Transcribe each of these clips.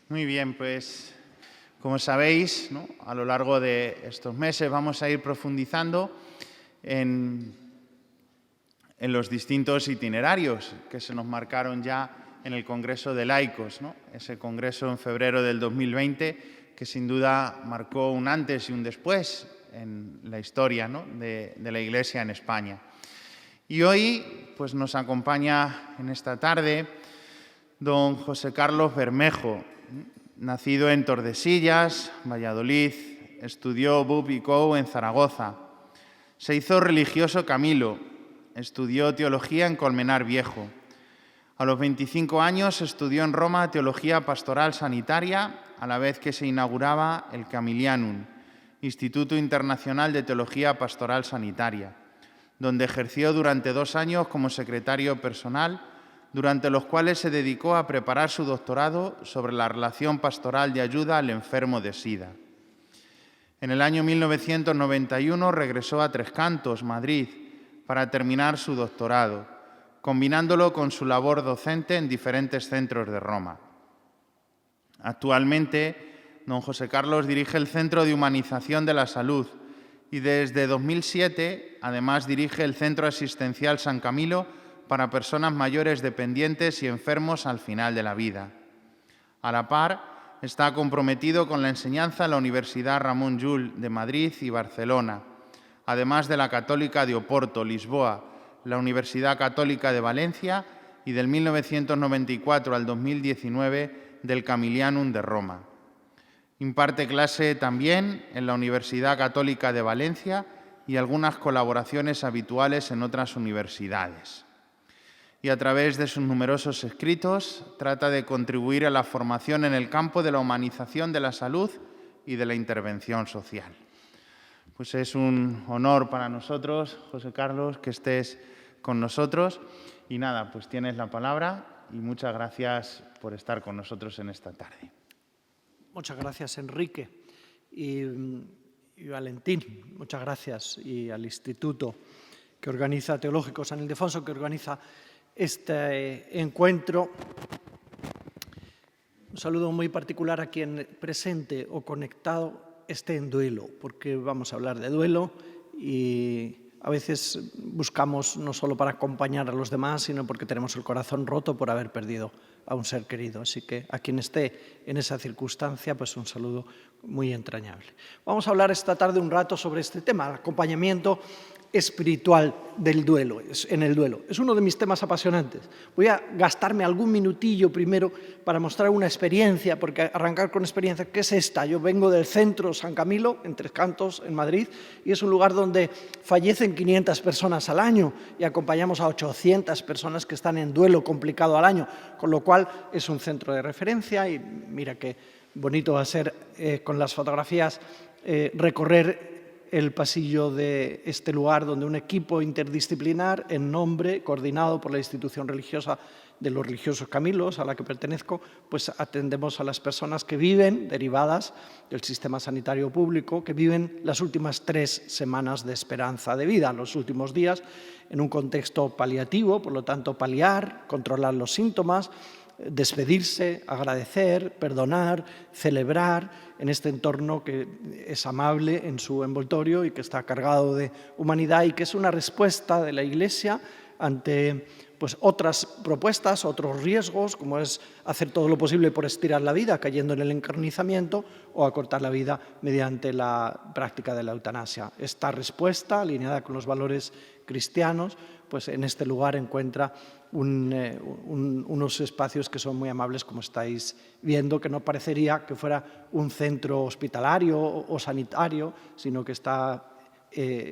Muy bien, pues como sabéis, ¿no?, a lo largo de estos meses vamos a ir profundizando en los distintos itinerarios que se nos marcaron ya en el Congreso de Laicos, ¿no? Ese congreso en febrero del 2020 que sin duda marcó un antes y un después en la historia, ¿no?, de la Iglesia en España. Y hoy pues, nos acompaña en esta tarde don José Carlos Bermejo, nacido en Tordesillas, Valladolid, estudió BUP y COU en Zaragoza. Se hizo religioso Camilo, estudió teología en Colmenar Viejo. A los 25 años estudió en Roma teología pastoral sanitaria, a la vez que se inauguraba el Camilianum, Instituto Internacional de Teología Pastoral Sanitaria, donde ejerció durante 2 años como secretario personal, durante los cuales se dedicó a preparar su doctorado sobre la relación pastoral de ayuda al enfermo de SIDA. En el año 1991 regresó a Tres Cantos, Madrid, para terminar su doctorado, combinándolo con su labor docente en diferentes centros de Roma. Actualmente, don José Carlos dirige el Centro de Humanización de la Salud y desde 2007, además, dirige el Centro Asistencial San Camilo para personas mayores dependientes y enfermos al final de la vida. A la par, está comprometido con la enseñanza en la Universidad Ramón Llull de Madrid y Barcelona, además de la Católica de Oporto, Lisboa, la Universidad Católica de Valencia y del 1994 al 2019 del Camilianum de Roma. Imparte clase también en la Universidad Católica de Valencia y algunas colaboraciones habituales en otras universidades. Y a través de sus numerosos escritos trata de contribuir a la formación en el campo de la humanización de la salud y de la intervención social. Pues es un honor para nosotros, José Carlos, que estés con nosotros. Y nada, pues tienes la palabra y muchas gracias por estar con nosotros en esta tarde. Muchas gracias, Enrique y Valentín. Muchas gracias. Y al Instituto que organiza, Teológico San Ildefonso, que organiza este encuentro. Un saludo muy particular a quien presente o conectado esté en duelo, porque vamos a hablar de duelo y a veces buscamos no solo para acompañar a los demás, sino porque tenemos el corazón roto por haber perdido a un ser querido. Así que a quien esté en esa circunstancia, pues un saludo muy entrañable. Vamos a hablar esta tarde un rato sobre este tema, el acompañamiento espiritual del duelo, en el duelo. Es uno de mis temas apasionantes. Voy a gastarme algún minutillo primero para mostrar una experiencia, porque arrancar con experiencia, ¿qué es esta? Yo vengo del centro San Camilo, en Tres Cantos, en Madrid, y es un lugar donde fallecen 500 personas al año y acompañamos a 800 personas que están en duelo complicado al año, con lo cual es un centro de referencia y mira qué bonito va a ser con las fotografías recorrer el pasillo de este lugar donde un equipo interdisciplinar en nombre, coordinado por la institución religiosa de los religiosos Camilos, a la que pertenezco, pues atendemos a las personas que viven, derivadas del sistema sanitario público, que viven las últimas 3 semanas de esperanza de vida, los últimos días, en un contexto paliativo, por lo tanto paliar, controlar los síntomas, despedirse, agradecer, perdonar, celebrar en este entorno que es amable en su envoltorio y que está cargado de humanidad y que es una respuesta de la Iglesia ante pues, otras propuestas, otros riesgos, como es hacer todo lo posible por estirar la vida cayendo en el encarnizamiento o acortar la vida mediante la práctica de la eutanasia. Esta respuesta, alineada con los valores cristianos, pues en este lugar encuentra unos espacios que son muy amables, como estáis viendo, que no parecería que fuera un centro hospitalario o sanitario, sino que está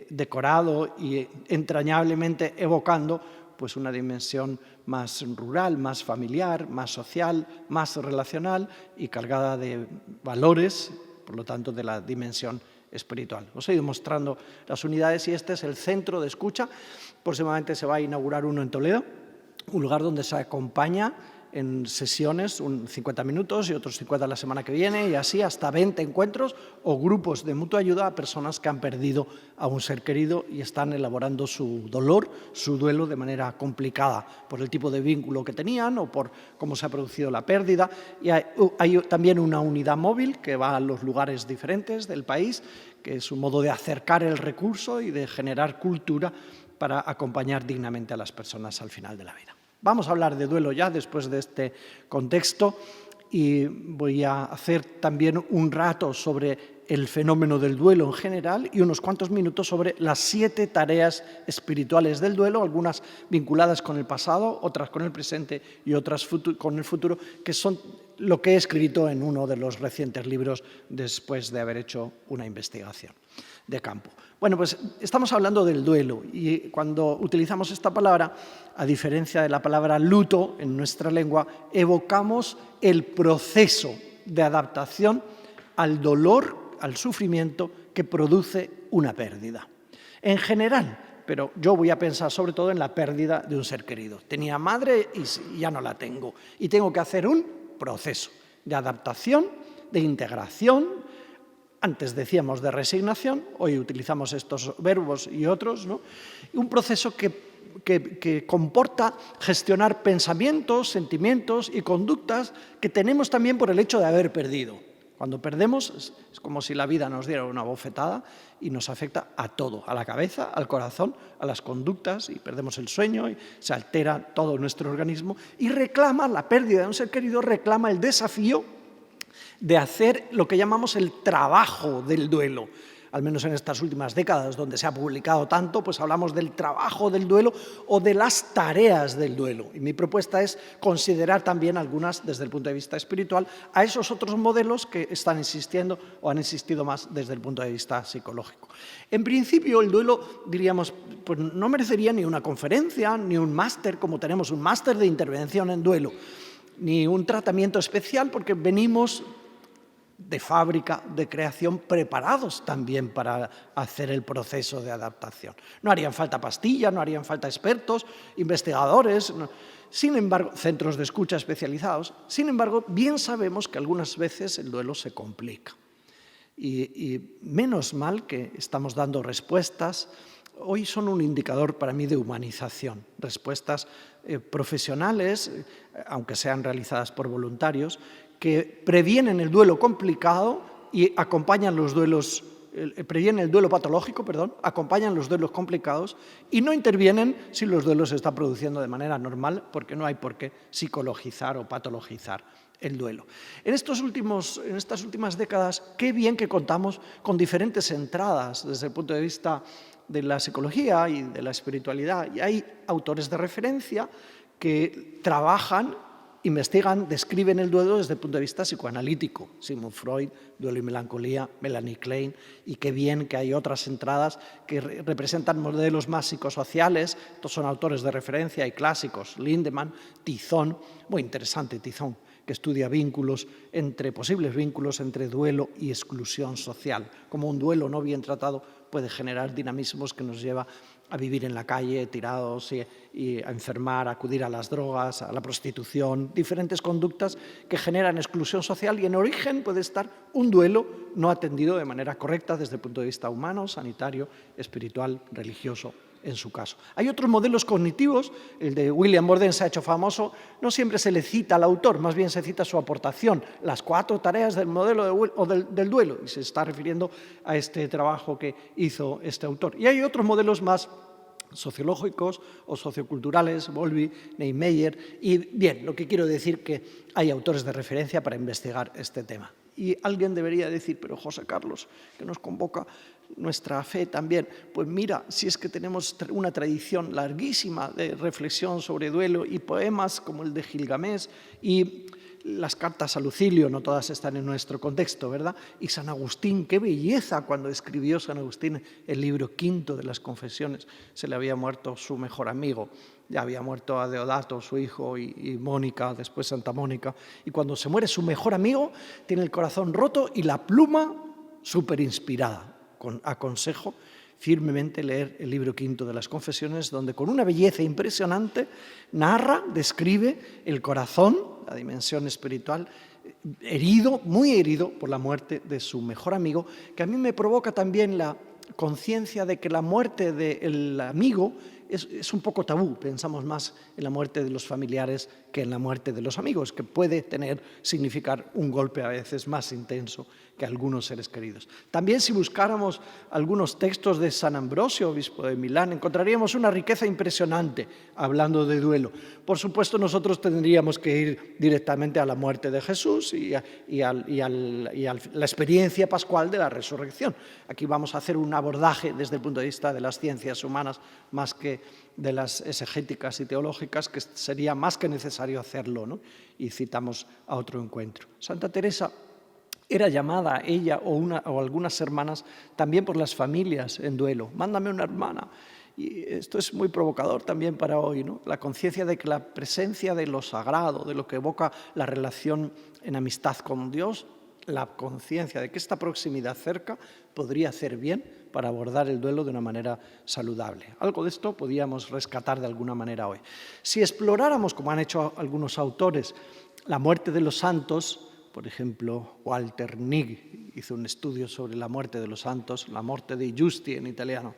decorado y entrañablemente evocando pues una dimensión más rural, más familiar, más social, más relacional y cargada de valores, por lo tanto de la dimensión espiritual. Os he ido mostrando las unidades y este es el centro de escucha. Próximamente se va a inaugurar uno en Toledo, un lugar donde se acompaña en sesiones, 50 minutos y otros 50 la semana que viene, y así hasta 20 encuentros o grupos de mutua ayuda a personas que han perdido a un ser querido y están elaborando su dolor, su duelo de manera complicada por el tipo de vínculo que tenían o por cómo se ha producido la pérdida. Y hay también una unidad móvil que va a los lugares diferentes del país, que es un modo de acercar el recurso y de generar cultura para acompañar dignamente a las personas al final de la vida. Vamos a hablar de duelo ya después de este contexto y voy a hacer también un rato sobre el fenómeno del duelo en general y unos cuantos minutos sobre las 7 tareas espirituales del duelo, algunas vinculadas con el pasado, otras con el presente y otras con el futuro, que son lo que he escrito en uno de los recientes libros después de haber hecho una investigación de campo. Bueno, pues estamos hablando del duelo y cuando utilizamos esta palabra, a diferencia de la palabra luto en nuestra lengua, evocamos el proceso de adaptación al dolor, al sufrimiento que produce una pérdida. En general, pero yo voy a pensar sobre todo en la pérdida de un ser querido. Tenía madre y ya no la tengo y tengo que hacer un proceso de adaptación, de integración. Antes decíamos de resignación, hoy utilizamos estos verbos y otros, ¿no? Un proceso que comporta gestionar pensamientos, sentimientos y conductas que tenemos también por el hecho de haber perdido. Cuando perdemos es como si la vida nos diera una bofetada y nos afecta a todo, a la cabeza, al corazón, a las conductas, y perdemos el sueño y se altera todo nuestro organismo y reclama, la pérdida de un ser querido reclama el desafío de hacer lo que llamamos el trabajo del duelo. Al menos en estas últimas décadas, donde se ha publicado tanto, pues hablamos del trabajo del duelo o de las tareas del duelo. Y mi propuesta es considerar también algunas, desde el punto de vista espiritual, a esos otros modelos que están existiendo o han existido más desde el punto de vista psicológico. En principio, el duelo, diríamos, pues no merecería ni una conferencia, ni un máster, como tenemos un máster de intervención en duelo, ni un tratamiento especial, porque venimos de fábrica, de creación, preparados también para hacer el proceso de adaptación. No harían falta pastillas, no harían falta expertos, investigadores, no. Sin embargo, centros de escucha especializados. Sin embargo, bien sabemos que algunas veces el duelo se complica. Y menos mal que estamos dando respuestas. Hoy son un indicador para mí de humanización, respuestas profesionales, aunque sean realizadas por voluntarios, que previenen el duelo complicado y acompañan los duelos, previenen el duelo patológico, acompañan los duelos complicados y no intervienen si los duelos se están produciendo de manera normal, porque no hay por qué psicologizar o patologizar el duelo. En estas últimas décadas, qué bien que contamos con diferentes entradas desde el punto de vista de la psicología y de la espiritualidad. Y hay autores de referencia que trabajan, investigan, describen el duelo desde el punto de vista psicoanalítico. Sigmund Freud, Duelo y melancolía, Melanie Klein, y qué bien que hay otras entradas que representan modelos más psicosociales. Estos son autores de referencia y clásicos. Lindemann, Tizón, muy interesante Tizón, que estudia posibles vínculos entre duelo y exclusión social. Como un duelo no bien tratado puede generar dinamismos que nos lleva a vivir en la calle, tirados y a enfermar, a acudir a las drogas, a la prostitución, diferentes conductas que generan exclusión social y en origen puede estar un duelo no atendido de manera correcta desde el punto de vista humano, sanitario, espiritual, religioso, en su caso. Hay otros modelos cognitivos, el de William Borden se ha hecho famoso, no siempre se le cita al autor, más bien se cita su aportación, las 4 tareas del modelo del duelo, y se está refiriendo a este trabajo que hizo este autor. Y hay otros modelos más sociológicos o socioculturales, Bowlby, Neymeyer, y bien, lo que quiero decir que hay autores de referencia para investigar este tema. Y alguien debería decir, pero José Carlos, que nos convoca nuestra fe también, pues mira, si es que tenemos una tradición larguísima de reflexión sobre duelo y poemas como el de Gilgamesh y las cartas a Lucilio, no todas están en nuestro contexto, ¿verdad? Y San Agustín, qué belleza cuando escribió San Agustín el libro quinto de las Confesiones. Se le había muerto su mejor amigo, ya había muerto a Deodato, su hijo, y Mónica, después Santa Mónica. Y cuando se muere su mejor amigo, tiene el corazón roto y la pluma súper inspirada. Aconsejo, firmemente leer el libro quinto de las Confesiones, donde con una belleza impresionante narra, describe el corazón, la dimensión espiritual, herido, muy herido por la muerte de su mejor amigo, que a mí me provoca también la conciencia de que la muerte del amigo es un poco tabú. Pensamos más en la muerte de los familiares que en la muerte de los amigos, que puede significar un golpe a veces más intenso que algunos seres queridos. También, si buscáramos algunos textos de San Ambrosio, obispo de Milán, encontraríamos una riqueza impresionante hablando de duelo. Por supuesto, nosotros tendríamos que ir directamente a la muerte de Jesús y a la experiencia pascual de la resurrección. Aquí vamos a hacer un abordaje desde el punto de vista de las ciencias humanas más que de las exegéticas y teológicas, que sería más que necesario hacerlo, ¿no? Y citamos a otro encuentro. Santa Teresa era llamada, ella o algunas hermanas, también por las familias en duelo. Mándame una hermana. Y esto es muy provocador también para hoy, ¿no? La conciencia de que la presencia de lo sagrado, de lo que evoca la relación en amistad con Dios, la conciencia de que esta proximidad cerca podría hacer bien para abordar el duelo de una manera saludable. Algo de esto podíamos rescatar de alguna manera hoy. Si exploráramos, como han hecho algunos autores, la muerte de los santos, por ejemplo, Walter Nigg hizo un estudio sobre la muerte de los santos, la morte dei giusti en italiano,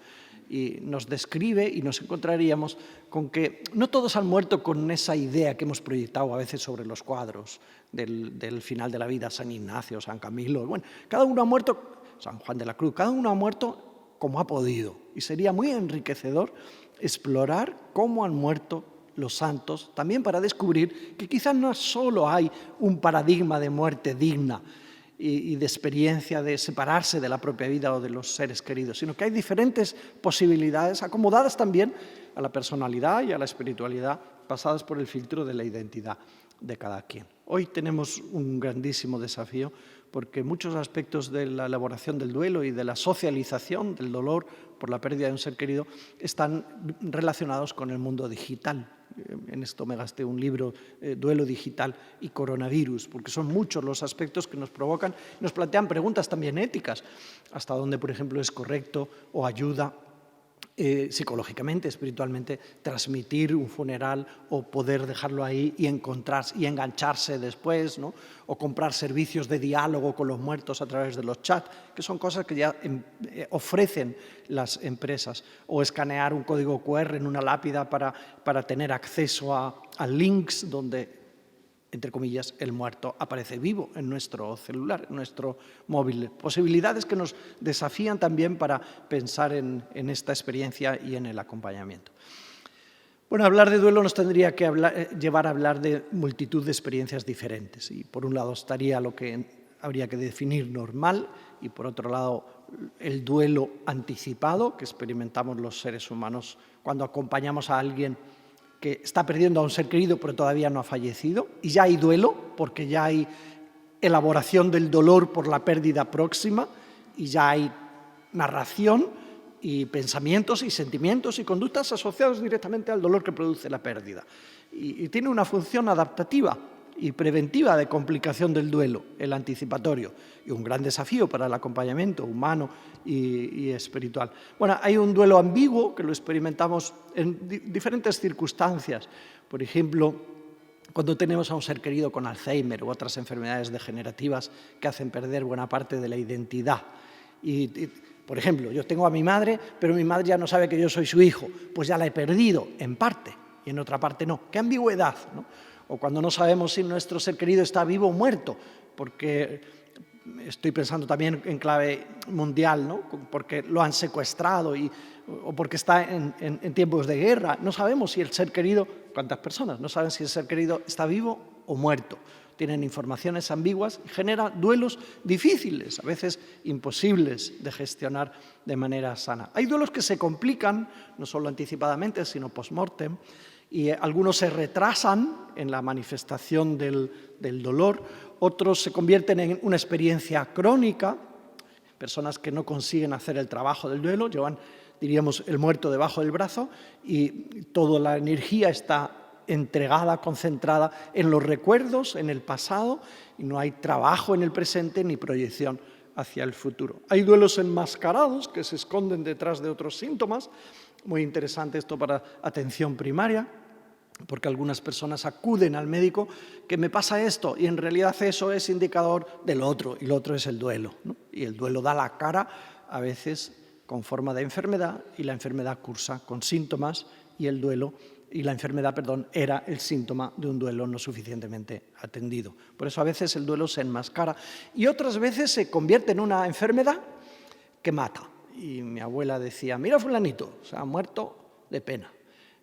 y nos describe y nos encontraríamos con que no todos han muerto con esa idea que hemos proyectado a veces sobre los cuadros del final de la vida, San Ignacio, San Camilo. Bueno, cada uno ha muerto, San Juan de la Cruz, cada uno ha muerto como ha podido. Y sería muy enriquecedor explorar cómo han muerto los santos, también para descubrir que quizás no solo hay un paradigma de muerte digna y de experiencia de separarse de la propia vida o de los seres queridos, sino que hay diferentes posibilidades acomodadas también a la personalidad y a la espiritualidad, pasadas por el filtro de la identidad de cada quien. Hoy tenemos un grandísimo desafío porque muchos aspectos de la elaboración del duelo y de la socialización del dolor por la pérdida de un ser querido están relacionados con el mundo digital. En esto me gasté un libro, Duelo digital y coronavirus, porque son muchos los aspectos que nos provocan, nos plantean preguntas también éticas, hasta dónde, por ejemplo, es correcto o ayuda psicológicamente, espiritualmente, transmitir un funeral o poder dejarlo ahí y encontrarse y engancharse después, ¿no? O comprar servicios de diálogo con los muertos a través de los chats, que son cosas que ya ofrecen las empresas, o escanear un código QR en una lápida para tener acceso a links donde, entre comillas, el muerto aparece vivo en nuestro celular, en nuestro móvil. Posibilidades que nos desafían también para pensar en esta experiencia y en el acompañamiento. Bueno, hablar de duelo nos tendría que llevar a hablar de multitud de experiencias diferentes. Y por un lado estaría lo que habría que definir normal y por otro lado el duelo anticipado que experimentamos los seres humanos cuando acompañamos a alguien que está perdiendo a un ser querido pero todavía no ha fallecido, y ya hay duelo porque ya hay elaboración del dolor por la pérdida próxima y ya hay narración y pensamientos y sentimientos y conductas asociados directamente al dolor que produce la pérdida. Y tiene una función adaptativa y preventiva de complicación del duelo, el anticipatorio, y un gran desafío para el acompañamiento humano y espiritual. Bueno, hay un duelo ambiguo que lo experimentamos en diferentes circunstancias. Por ejemplo, cuando tenemos a un ser querido con Alzheimer u otras enfermedades degenerativas que hacen perder buena parte de la identidad. Por ejemplo, yo tengo a mi madre, pero mi madre ya no sabe que yo soy su hijo, pues ya la he perdido en parte y en otra parte no. ¡Qué ambigüedad!, ¿no? O cuando no sabemos si nuestro ser querido está vivo o muerto, porque estoy pensando también en clave mundial, ¿no? Porque lo han secuestrado o porque está en tiempos de guerra. No sabemos si el ser querido, ¿cuántas personas no saben si el ser querido está vivo o muerto? Tienen informaciones ambiguas y genera duelos difíciles, a veces imposibles de gestionar de manera sana. Hay duelos que se complican, no solo anticipadamente, sino post-mortem, y algunos se retrasan en la manifestación del dolor, otros se convierten en una experiencia crónica, personas que no consiguen hacer el trabajo del duelo, llevan, diríamos, el muerto debajo del brazo y toda la energía está entregada, concentrada en los recuerdos, en el pasado, y no hay trabajo en el presente ni proyección hacia el futuro. Hay duelos enmascarados que se esconden detrás de otros síntomas. Muy interesante esto para atención primaria, porque algunas personas acuden al médico que me pasa esto y en realidad eso es indicador del otro y lo otro es el duelo, ¿no? Y el duelo da la cara a veces con forma de enfermedad y la enfermedad cursa con síntomas y el duelo y la enfermedad, perdón, era el síntoma de un duelo no suficientemente atendido. Por eso a veces el duelo se enmascara y otras veces se convierte en una enfermedad que mata. Y mi abuela decía, mira fulanito, se ha muerto de pena.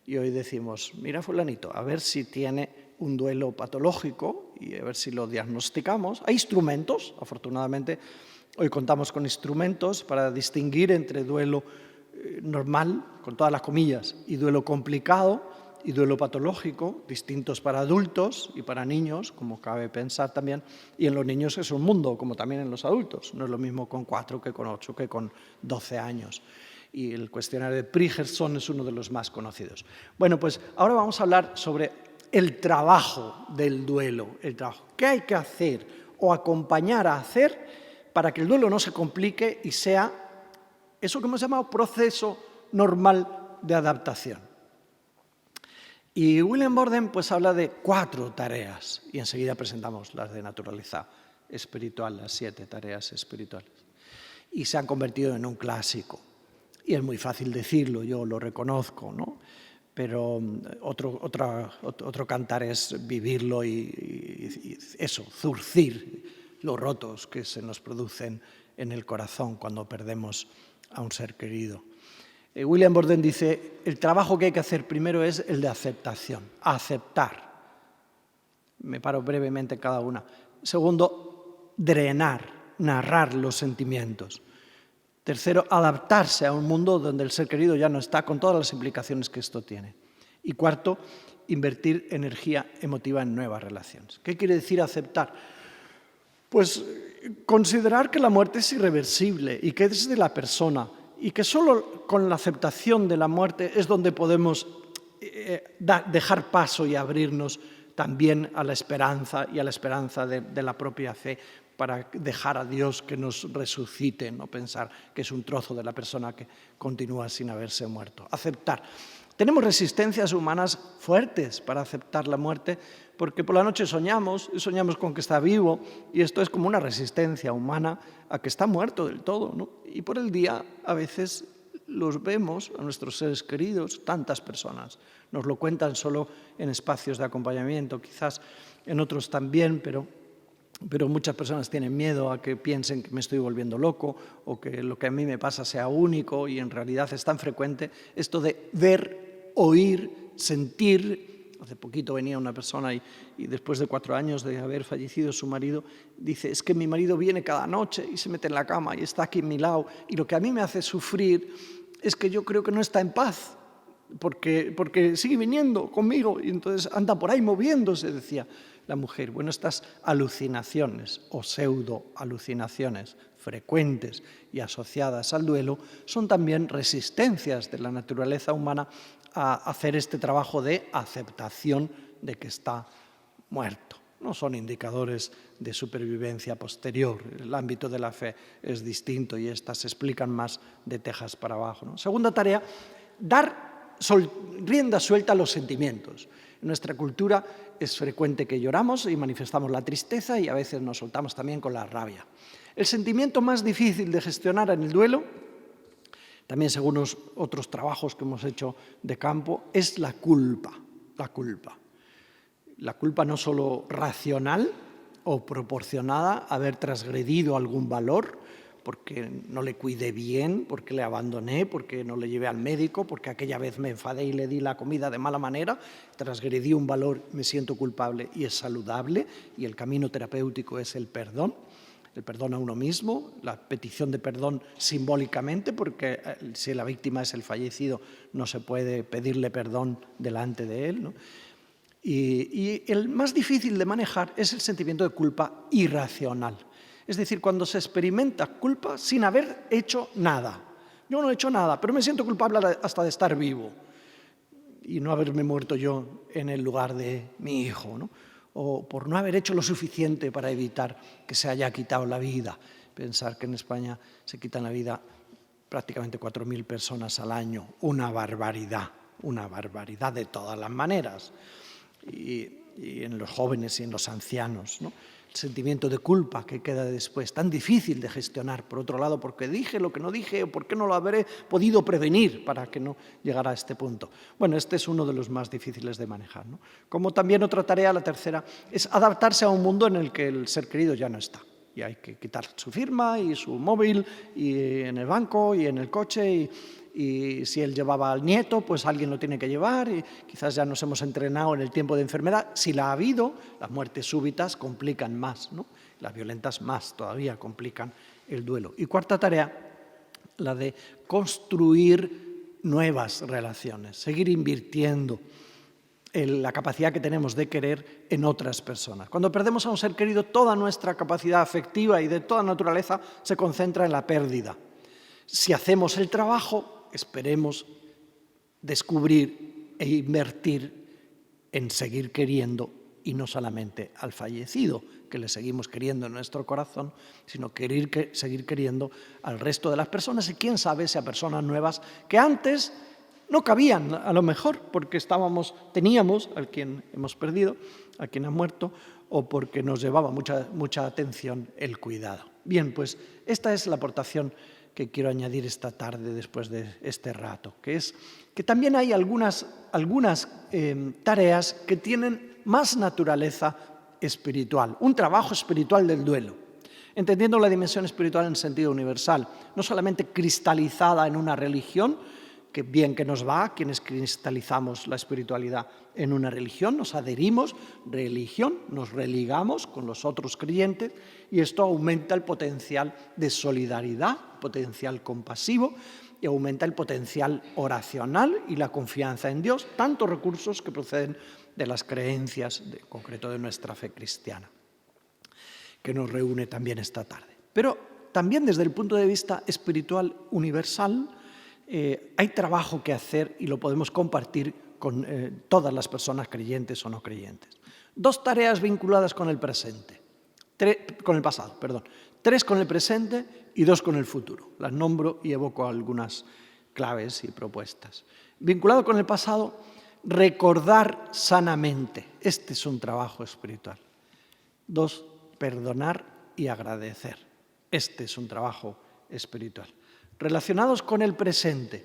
Y hoy decimos, mira fulanito, a ver si tiene un duelo patológico y a ver si lo diagnosticamos. Hay instrumentos, afortunadamente, hoy contamos con instrumentos para distinguir entre duelo normal, con todas las comillas, y duelo complicado y duelo patológico, distintos para adultos y para niños, como cabe pensar también, y en los niños es un mundo, como también en los adultos. No es lo mismo con 4 que con 8 que con 12 años. Y el cuestionario de Prigerson es uno de los más conocidos. Bueno, pues ahora vamos a hablar sobre el trabajo del duelo, el trabajo. ¿Qué hay que hacer o acompañar a hacer para que el duelo no se complique y sea eso que hemos llamado proceso normal de adaptación? Y William Borden pues habla de 4 tareas y enseguida presentamos las de naturaleza espiritual, las 7 tareas espirituales. Y se han convertido en un clásico. Y es muy fácil decirlo, yo lo reconozco, ¿no? Pero otro cantar es vivirlo y eso, zurcir los rotos que se nos producen en el corazón cuando perdemos a un ser querido. William Borden dice, el trabajo que hay que hacer primero es el de aceptación, aceptar. Me paro brevemente en cada una. Segundo, drenar, narrar los sentimientos. Tercero, adaptarse a un mundo donde el ser querido ya no está, con todas las implicaciones que esto tiene. Y cuarto, invertir energía emotiva en nuevas relaciones. ¿Qué quiere decir aceptar? Pues considerar que la muerte es irreversible y que es de la persona y que solo con la aceptación de la muerte es donde podemos dejar paso y abrirnos también a la esperanza y a la esperanza de la propia fe, para dejar a Dios que nos resucite, no pensar que es un trozo de la persona que continúa sin haberse muerto. Aceptar. Tenemos resistencias humanas fuertes para aceptar la muerte, porque por la noche soñamos con que está vivo, y esto es como una resistencia humana a que está muerto del todo, ¿no? Y por el día a veces los vemos, a nuestros seres queridos, tantas personas. Nos lo cuentan solo en espacios de acompañamiento, quizás en otros también, pero muchas personas tienen miedo a que piensen que me estoy volviendo loco o que lo que a mí me pasa sea único, y en realidad es tan frecuente esto de ver, oír, sentir. Hace poquito venía una persona y después de 4 años de haber fallecido su marido, dice, es que mi marido viene cada noche y se mete en la cama y está aquí a mi lado, y lo que a mí me hace sufrir es que yo creo que no está en paz, porque sigue viniendo conmigo y entonces anda por ahí moviéndose, decía la mujer. Bueno, estas alucinaciones o pseudo-alucinaciones frecuentes y asociadas al duelo son también resistencias de la naturaleza humana a hacer este trabajo de aceptación de que está muerto. No son indicadores de supervivencia posterior. El ámbito de la fe es distinto y estas se explican más de tejas para abajo, ¿no? Segunda tarea, dar rienda suelta a los sentimientos. En nuestra cultura es frecuente que lloramos y manifestamos la tristeza y a veces nos soltamos también con la rabia. El sentimiento más difícil de gestionar en el duelo, también según otros trabajos que hemos hecho de campo, es la culpa. La culpa. La culpa no solo racional o proporcionada a haber transgredido algún valor, porque no le cuidé bien, porque le abandoné, porque no le llevé al médico, porque aquella vez me enfadé y le di la comida de mala manera, transgredí un valor, me siento culpable y es saludable, y el camino terapéutico es el perdón a uno mismo, la petición de perdón simbólicamente, porque si la víctima es el fallecido no se puede pedirle perdón delante de él, ¿no? Y el más difícil de manejar es el sentimiento de culpa irracional. Es decir, cuando se experimenta culpa sin haber hecho nada. Yo no he hecho nada, pero me siento culpable hasta de estar vivo y no haberme muerto yo en el lugar de mi hijo, ¿no? O por no haber hecho lo suficiente para evitar que se haya quitado la vida. Pensar que en España se quitan la vida prácticamente 4.000 personas al año, una barbaridad de todas las maneras. Y en los jóvenes y en los ancianos, ¿no? El sentimiento de culpa que queda después, tan difícil de gestionar, por otro lado, porque dije lo que no dije o porque no lo habré podido prevenir para que no llegara a este punto. Bueno, este es uno de los más difíciles de manejar, ¿no? Como también otra tarea, la tercera, es adaptarse a un mundo en el que el ser querido ya no está. Y hay que quitar su firma y su móvil y en el banco y en el coche y si él llevaba al nieto, pues alguien lo tiene que llevar y quizás ya nos hemos entrenado en el tiempo de enfermedad. Si la ha habido, las muertes súbitas complican más, ¿no? Las violentas más todavía complican el duelo. Y cuarta tarea, la de construir nuevas relaciones, seguir invirtiendo la capacidad que tenemos de querer en otras personas. Cuando perdemos a un ser querido, toda nuestra capacidad afectiva y de toda naturaleza se concentra en la pérdida. Si hacemos el trabajo, esperemos descubrir e invertir en seguir queriendo, y no solamente al fallecido, que le seguimos queriendo en nuestro corazón, sino seguir queriendo al resto de las personas y quién sabe si a personas nuevas que antes no cabían, a lo mejor, porque teníamos a quien hemos perdido, a quien ha muerto, o porque nos llevaba mucha atención el cuidado. Bien, pues esta es la aportación que quiero añadir esta tarde después de este rato, que es que también hay algunas tareas que tienen más naturaleza espiritual, un trabajo espiritual del duelo, entendiendo la dimensión espiritual en sentido universal, no solamente cristalizada en una religión, que bien que nos va, quienes cristalizamos la espiritualidad en una religión, nos adherimos, religión, nos religamos con los otros creyentes y esto aumenta el potencial de solidaridad, potencial compasivo y aumenta el potencial oracional y la confianza en Dios, tantos recursos que proceden de las creencias, en concreto de nuestra fe cristiana, que nos reúne también esta tarde. Pero también desde el punto de vista espiritual universal, hay trabajo que hacer y lo podemos compartir con todas las personas creyentes o no creyentes. Dos tareas vinculadas con el presente, con el pasado, perdón. Tres con el presente y dos con el futuro. Las nombro y evoco algunas claves y propuestas. Vinculado con el pasado, recordar sanamente. Este es un trabajo espiritual. Dos, perdonar y agradecer. Este es un trabajo espiritual. Relacionados con el presente,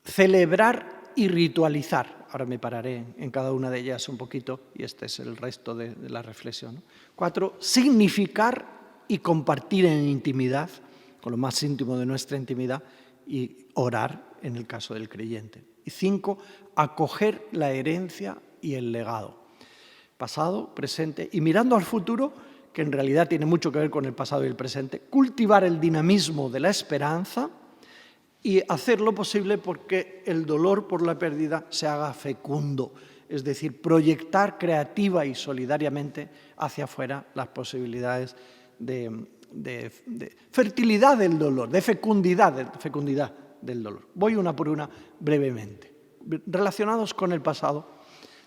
celebrar y ritualizar. Ahora me pararé en cada una de ellas un poquito y este es el resto de la reflexión, ¿no? 4, significar y compartir en intimidad, con lo más íntimo de nuestra intimidad, y orar en el caso del creyente. Y 5, acoger la herencia y el legado. Pasado, presente y mirando al futuro, que en realidad tiene mucho que ver con el pasado y el presente, cultivar el dinamismo de la esperanza y hacer lo posible porque el dolor por la pérdida se haga fecundo, es decir, proyectar creativa y solidariamente hacia afuera las posibilidades de fertilidad del dolor, de fecundidad del dolor. Voy una por una brevemente. Relacionados con el pasado,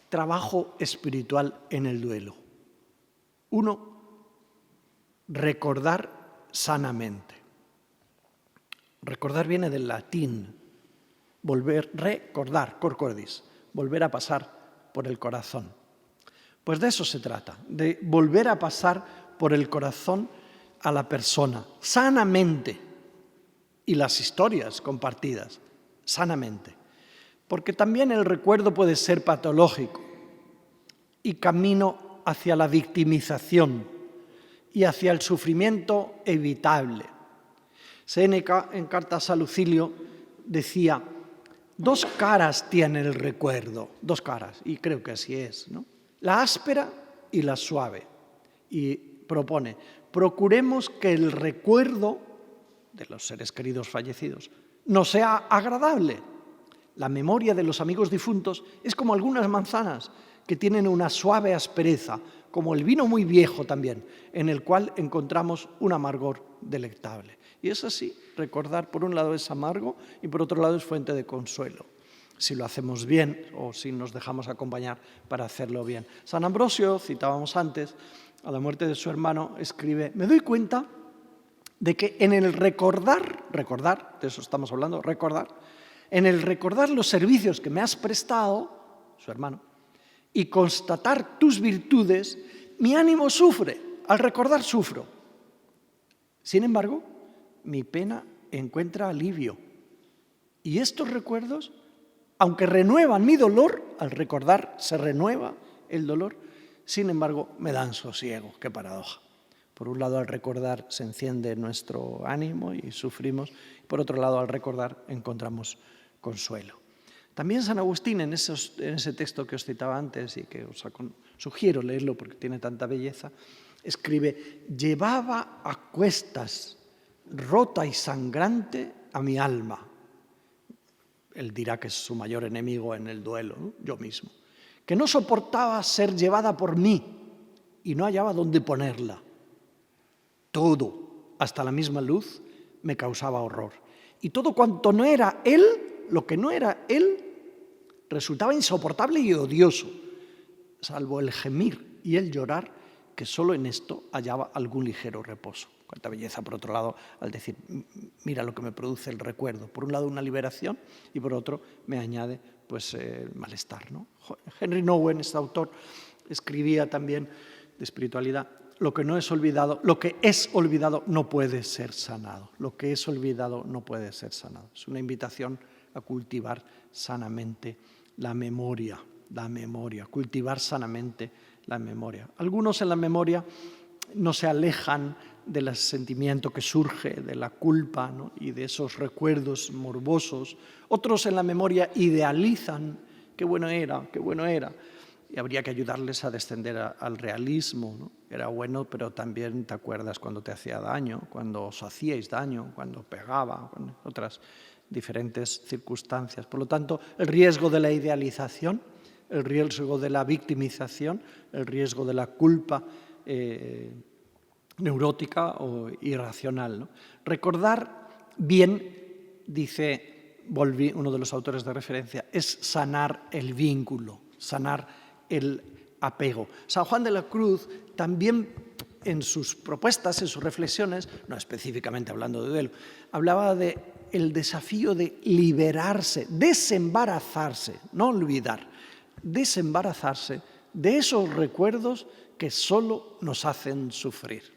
trabajo espiritual en el duelo. 1, recordar sanamente. Recordar viene del latín, recordar, cor cordis, volver a pasar por el corazón. Pues de eso se trata, de volver a pasar por el corazón a la persona, sanamente, y las historias compartidas, sanamente. Porque también el recuerdo puede ser patológico y camino hacia la victimización y hacia el sufrimiento evitable. Séneca, en Cartas a Lucilio, decía, 2 caras tiene el recuerdo, 2 caras, y creo que así es, ¿no? La áspera y la suave. Y propone, procuremos que el recuerdo de los seres queridos fallecidos no sea agradable. La memoria de los amigos difuntos es como algunas manzanas que tienen una suave aspereza, como el vino muy viejo también, en el cual encontramos un amargor delectable. Y es así, recordar por un lado es amargo y por otro lado es fuente de consuelo, si lo hacemos bien o si nos dejamos acompañar para hacerlo bien. San Ambrosio, citábamos antes, a la muerte de su hermano, escribe, me doy cuenta de que en el recordar, de eso estamos hablando, en el recordar los servicios que me has prestado, su hermano, y constatar tus virtudes, mi ánimo sufre, al recordar sufro. Sin embargo, mi pena encuentra alivio. Y estos recuerdos, aunque renuevan mi dolor, al recordar se renueva el dolor, sin embargo, me dan sosiego. Qué paradoja. Por un lado, al recordar se enciende nuestro ánimo y sufrimos. Por otro lado, al recordar encontramos consuelo. También San Agustín, en ese texto que os citaba antes y que os sugiero leerlo porque tiene tanta belleza, escribe: llevaba a cuestas, rota y sangrante, a mi alma. Él dirá que es su mayor enemigo en el duelo, ¿no? Yo mismo. Que no soportaba ser llevada por mí y no hallaba dónde ponerla. Todo, hasta la misma luz, me causaba horror. Y todo cuanto no era él, lo que no era él, resultaba insoportable y odioso, salvo el gemir y el llorar, que solo en esto hallaba algún ligero reposo. Cuánta belleza, por otro lado, al decir, mira lo que me produce el recuerdo. Por un lado, una liberación, y por otro, me añade pues, el malestar, ¿no? Henry Nouwen, este autor, escribía también de espiritualidad: lo que es olvidado no puede ser sanado. Lo que es olvidado no puede ser sanado. Es una invitación a cultivar sanamente la memoria, cultivar sanamente la memoria. Algunos en la memoria no se alejan del sentimiento que surge de la culpa, ¿no? Y de esos recuerdos morbosos. Otros en la memoria idealizan: qué bueno era, qué bueno era. Y habría que ayudarles a descender al realismo, ¿no? Era bueno, pero también te acuerdas cuando te hacía daño, cuando os hacíais daño, cuando pegaba, con otras diferentes circunstancias. Por lo tanto, el riesgo de la idealización, el riesgo de la victimización, el riesgo de la culpa neurótica o irracional, ¿no? Recordar bien, dice Bowlby, uno de los autores de referencia, es sanar el vínculo, sanar el apego. San Juan de la Cruz también, en sus propuestas, en sus reflexiones, no específicamente hablando de duelo, hablaba de el desafío de liberarse, desembarazarse, no olvidar, desembarazarse de esos recuerdos que solo nos hacen sufrir.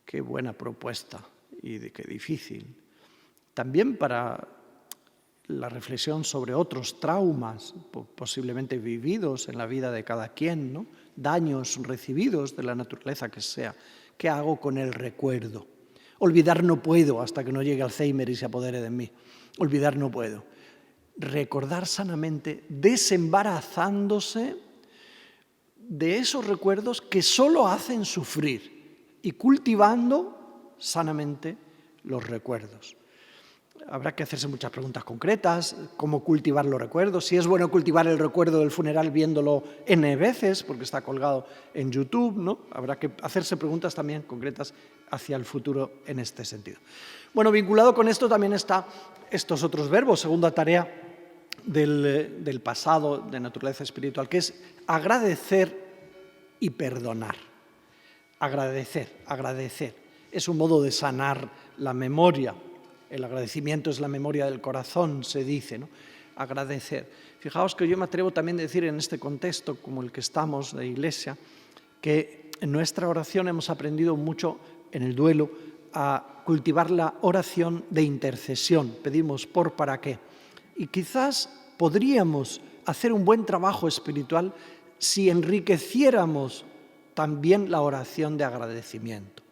Qué buena propuesta y qué difícil. También para la reflexión sobre otros traumas posiblemente vividos en la vida de cada quien, ¿no? Daños recibidos de la naturaleza que sea. ¿Qué hago con el recuerdo? Olvidar no puedo hasta que no llegue Alzheimer y se apodere de mí. Olvidar no puedo. Recordar sanamente, desembarazándose de esos recuerdos que solo hacen sufrir y cultivando sanamente los recuerdos. Habrá que hacerse muchas preguntas concretas: cómo cultivar los recuerdos, si es bueno cultivar el recuerdo del funeral viéndolo N veces, porque está colgado en YouTube, ¿no? Habrá que hacerse preguntas también concretas hacia el futuro en este sentido. Bueno, vinculado con esto también está estos otros verbos, segunda tarea del pasado de naturaleza espiritual, que es agradecer y perdonar. Agradecer. Es un modo de sanar la memoria. El agradecimiento es la memoria del corazón, se dice, ¿no? Agradecer. Fijaos que yo me atrevo también a decir en este contexto, como el que estamos de Iglesia, que en nuestra oración hemos aprendido mucho en el duelo a cultivar la oración de intercesión. Pedimos por para qué. Y quizás podríamos hacer un buen trabajo espiritual si enriqueciéramos también la oración de agradecimiento.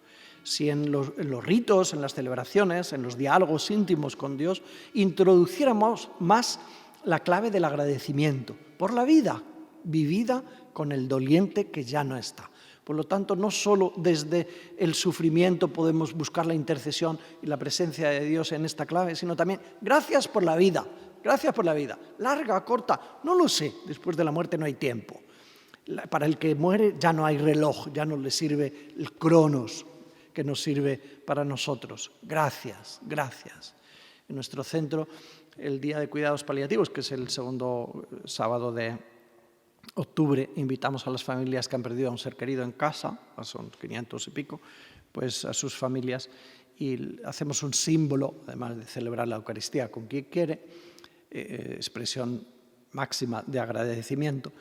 Si en los ritos, en las celebraciones, en los diálogos íntimos con Dios, introduciéramos más la clave del agradecimiento por la vida vivida con el doliente que ya no está. Por lo tanto, no solo desde el sufrimiento podemos buscar la intercesión y la presencia de Dios en esta clave, sino también gracias por la vida, larga, corta, no lo sé, después de la muerte no hay tiempo. Para el que muere ya no hay reloj, ya no le sirve el cronos que nos sirve para nosotros. Gracias. En nuestro centro, el Día de Cuidados Paliativos, que es el segundo sábado de octubre, invitamos a las familias que han perdido a un ser querido en casa, son 500 y pico, pues, a sus familias y hacemos un símbolo, además de celebrar la Eucaristía con quien quiere, expresión máxima de agradecimiento,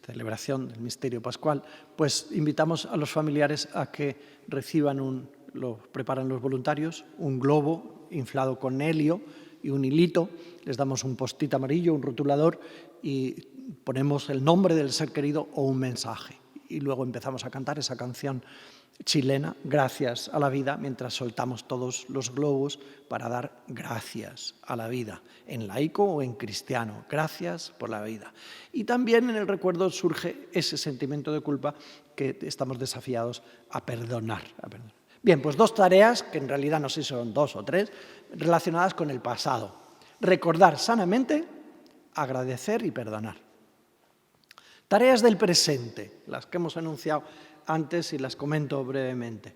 celebración del misterio pascual, pues invitamos a los familiares a que reciban lo preparan los voluntarios, un globo inflado con helio y un hilito, les damos un post-it amarillo, un rotulador y ponemos el nombre del ser querido o un mensaje. Y luego empezamos a cantar esa canción chilena, Gracias a la vida, mientras soltamos todos los globos para dar gracias a la vida, en laico o en cristiano, gracias por la vida. Y también en el recuerdo surge ese sentimiento de culpa que estamos desafiados a perdonar. Bien, pues 2 tareas, que en realidad no sé si son 2 o 3, relacionadas con el pasado. Recordar sanamente, agradecer y perdonar. Tareas del presente, las que hemos anunciado antes y las comento brevemente.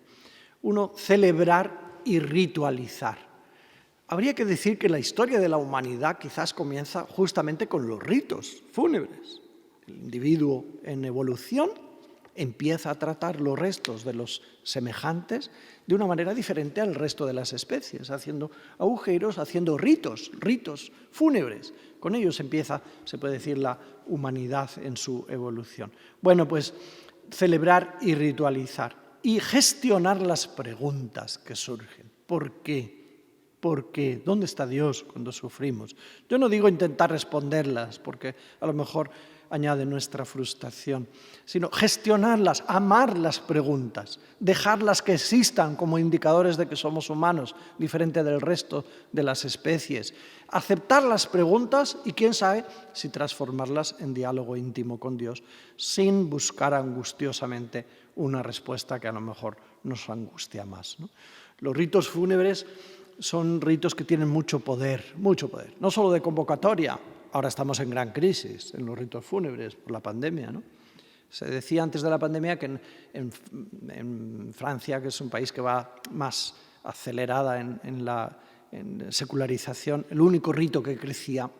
1, celebrar y ritualizar. Habría que decir que la historia de la humanidad quizás comienza justamente con los ritos fúnebres. El individuo en evolución empieza a tratar los restos de los semejantes de una manera diferente al resto de las especies, haciendo agujeros, haciendo ritos fúnebres. Con ellos empieza, se puede decir, la humanidad en su evolución. Bueno, pues celebrar y ritualizar y gestionar las preguntas que surgen. ¿Por qué? ¿Por qué? ¿Dónde está Dios cuando sufrimos? Yo no digo intentar responderlas, porque a lo mejor añade nuestra frustración, sino gestionarlas, amar las preguntas, dejarlas que existan como indicadores de que somos humanos, diferente del resto de las especies, aceptar las preguntas y quién sabe si transformarlas en diálogo íntimo con Dios, sin buscar angustiosamente una respuesta que a lo mejor nos angustia más, ¿no? Los ritos fúnebres son ritos que tienen mucho poder, no solo de convocatoria. Ahora estamos en gran crisis en los ritos fúnebres por la pandemia, ¿no? Se decía antes de la pandemia que en Francia, que es un país que va más acelerada en la secularización, el único rito que crecía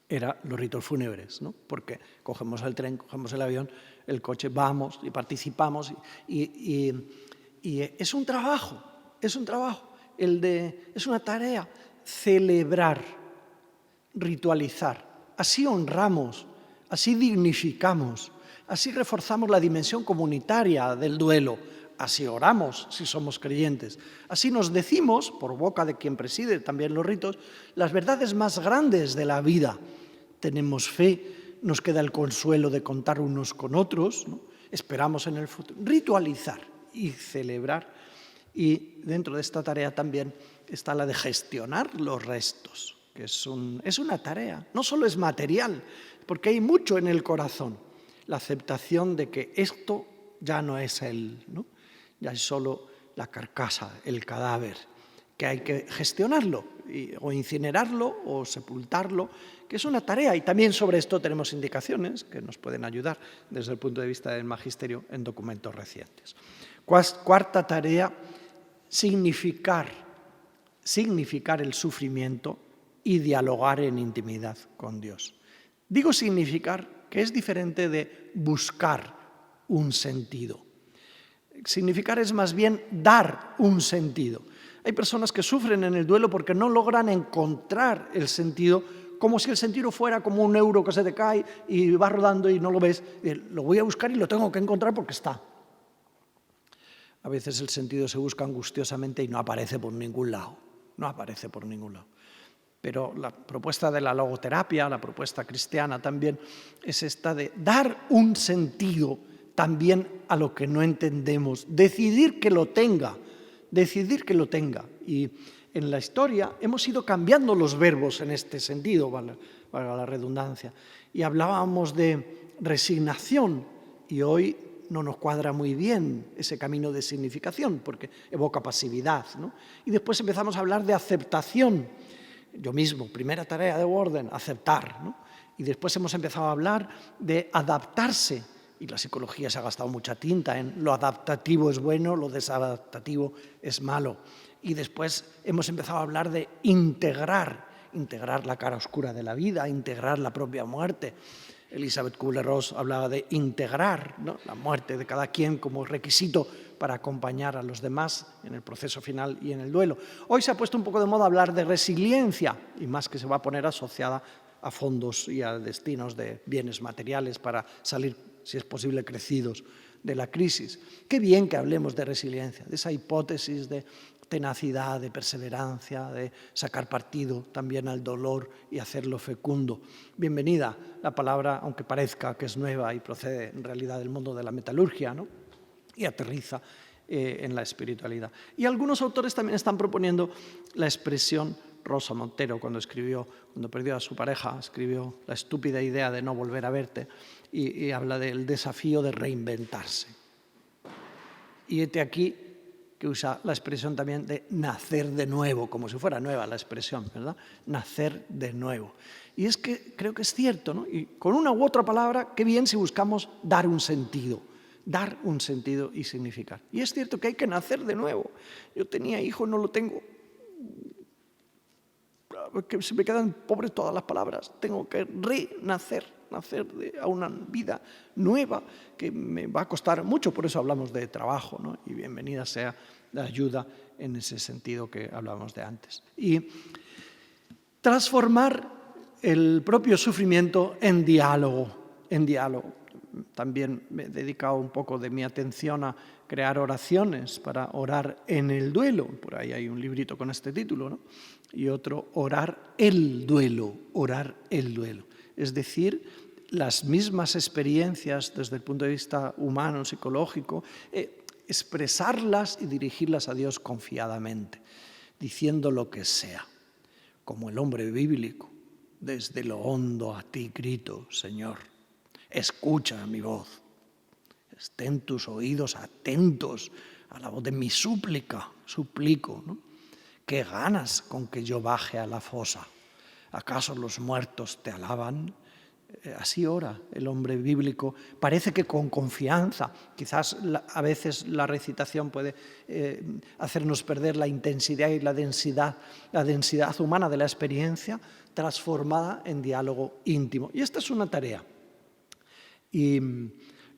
eran los ritos fúnebres, ¿no? Porque cogemos el tren, cogemos el avión, el coche, vamos y participamos y es un trabajo, es una tarea celebrar, ritualizar. Así honramos, así dignificamos, así reforzamos la dimensión comunitaria del duelo, así oramos si somos creyentes, así nos decimos, por boca de quien preside también los ritos, las verdades más grandes de la vida. Tenemos fe, nos queda el consuelo de contar unos con otros, ¿no? Esperamos en el futuro. Ritualizar y celebrar. Y dentro de esta tarea también está la de gestionar los restos, que es una tarea, no solo es material, porque hay mucho en el corazón, la aceptación de que esto ya no es él, ¿no? Ya es solo la carcasa, el cadáver, que hay que gestionarlo, o incinerarlo, o sepultarlo, que es una tarea. Y también sobre esto tenemos indicaciones que nos pueden ayudar desde el punto de vista del magisterio en documentos recientes. Cuarta tarea, significar el sufrimiento y dialogar en intimidad con Dios. Digo significar, que es diferente de buscar un sentido. Significar es más bien dar un sentido. Hay personas que sufren en el duelo porque no logran encontrar el sentido, como si el sentido fuera como un euro que se te cae y va rodando y no lo ves. Lo voy a buscar y lo tengo que encontrar porque está. A veces el sentido se busca angustiosamente y no aparece por ningún lado. Pero la propuesta de la logoterapia, la propuesta cristiana también, es esta de dar un sentido también a lo que no entendemos, decidir que lo tenga. Y en la historia hemos ido cambiando los verbos en este sentido, valga la redundancia. Y hablábamos de resignación y hoy no nos cuadra muy bien ese camino de significación porque evoca pasividad, ¿no? Y después empezamos a hablar de aceptación. Yo mismo, primera tarea de Worden, aceptar, ¿no? Y después hemos empezado a hablar de adaptarse, y la psicología se ha gastado mucha tinta en lo adaptativo es bueno, lo desadaptativo es malo. Y después hemos empezado a hablar de integrar, integrar la cara oscura de la vida, integrar la propia muerte. Elizabeth Kubler-Ross hablaba de integrar, ¿no?, la muerte de cada quien como requisito para acompañar a los demás en el proceso final y en el duelo. Hoy se ha puesto un poco de moda hablar de resiliencia, y más que se va a poner asociada a fondos y a destinos de bienes materiales para salir, si es posible, crecidos de la crisis. Qué bien que hablemos de resiliencia, de esa hipótesis de tenacidad, de perseverancia, de sacar partido también al dolor y hacerlo fecundo. Bienvenida la palabra, aunque parezca que es nueva y procede en realidad del mundo de la metalurgia, ¿no?, y aterriza en la espiritualidad. Y algunos autores también están proponiendo la expresión. Rosa Montero, cuando perdió a su pareja, escribió La estúpida idea de no volver a verte, y habla del desafío de reinventarse. Y hete aquí que usa la expresión también de nacer de nuevo, como si fuera nueva la expresión, ¿verdad? Nacer de nuevo. Y es que creo que es cierto, ¿no? Y con una u otra palabra, qué bien si buscamos dar un sentido y significar. Y es cierto que hay que nacer de nuevo. Yo tenía hijo, no lo tengo. Que se me quedan pobres todas las palabras. Tengo que nacer a una vida nueva que me va a costar mucho. Por eso hablamos de trabajo, ¿no? Y bienvenida sea la ayuda en ese sentido que hablábamos de antes. Y transformar el propio sufrimiento en diálogo. También me he dedicado un poco de mi atención a crear oraciones para orar en el duelo. Por ahí hay un librito con este título, ¿no? Y otro, orar el duelo. Es decir, las mismas experiencias desde el punto de vista humano, psicológico, expresarlas y dirigirlas a Dios confiadamente, diciendo lo que sea, como el hombre bíblico. Desde lo hondo a ti grito, Señor, escucha mi voz. Estén tus oídos atentos a la voz de mi suplico, ¿no? ¿Qué ganas con que yo baje a la fosa? ¿Acaso los muertos te alaban? Así ora el hombre bíblico, parece que con confianza. Quizás a veces la recitación puede hacernos perder la intensidad y la densidad humana de la experiencia transformada en diálogo íntimo. Y esta es una tarea. Y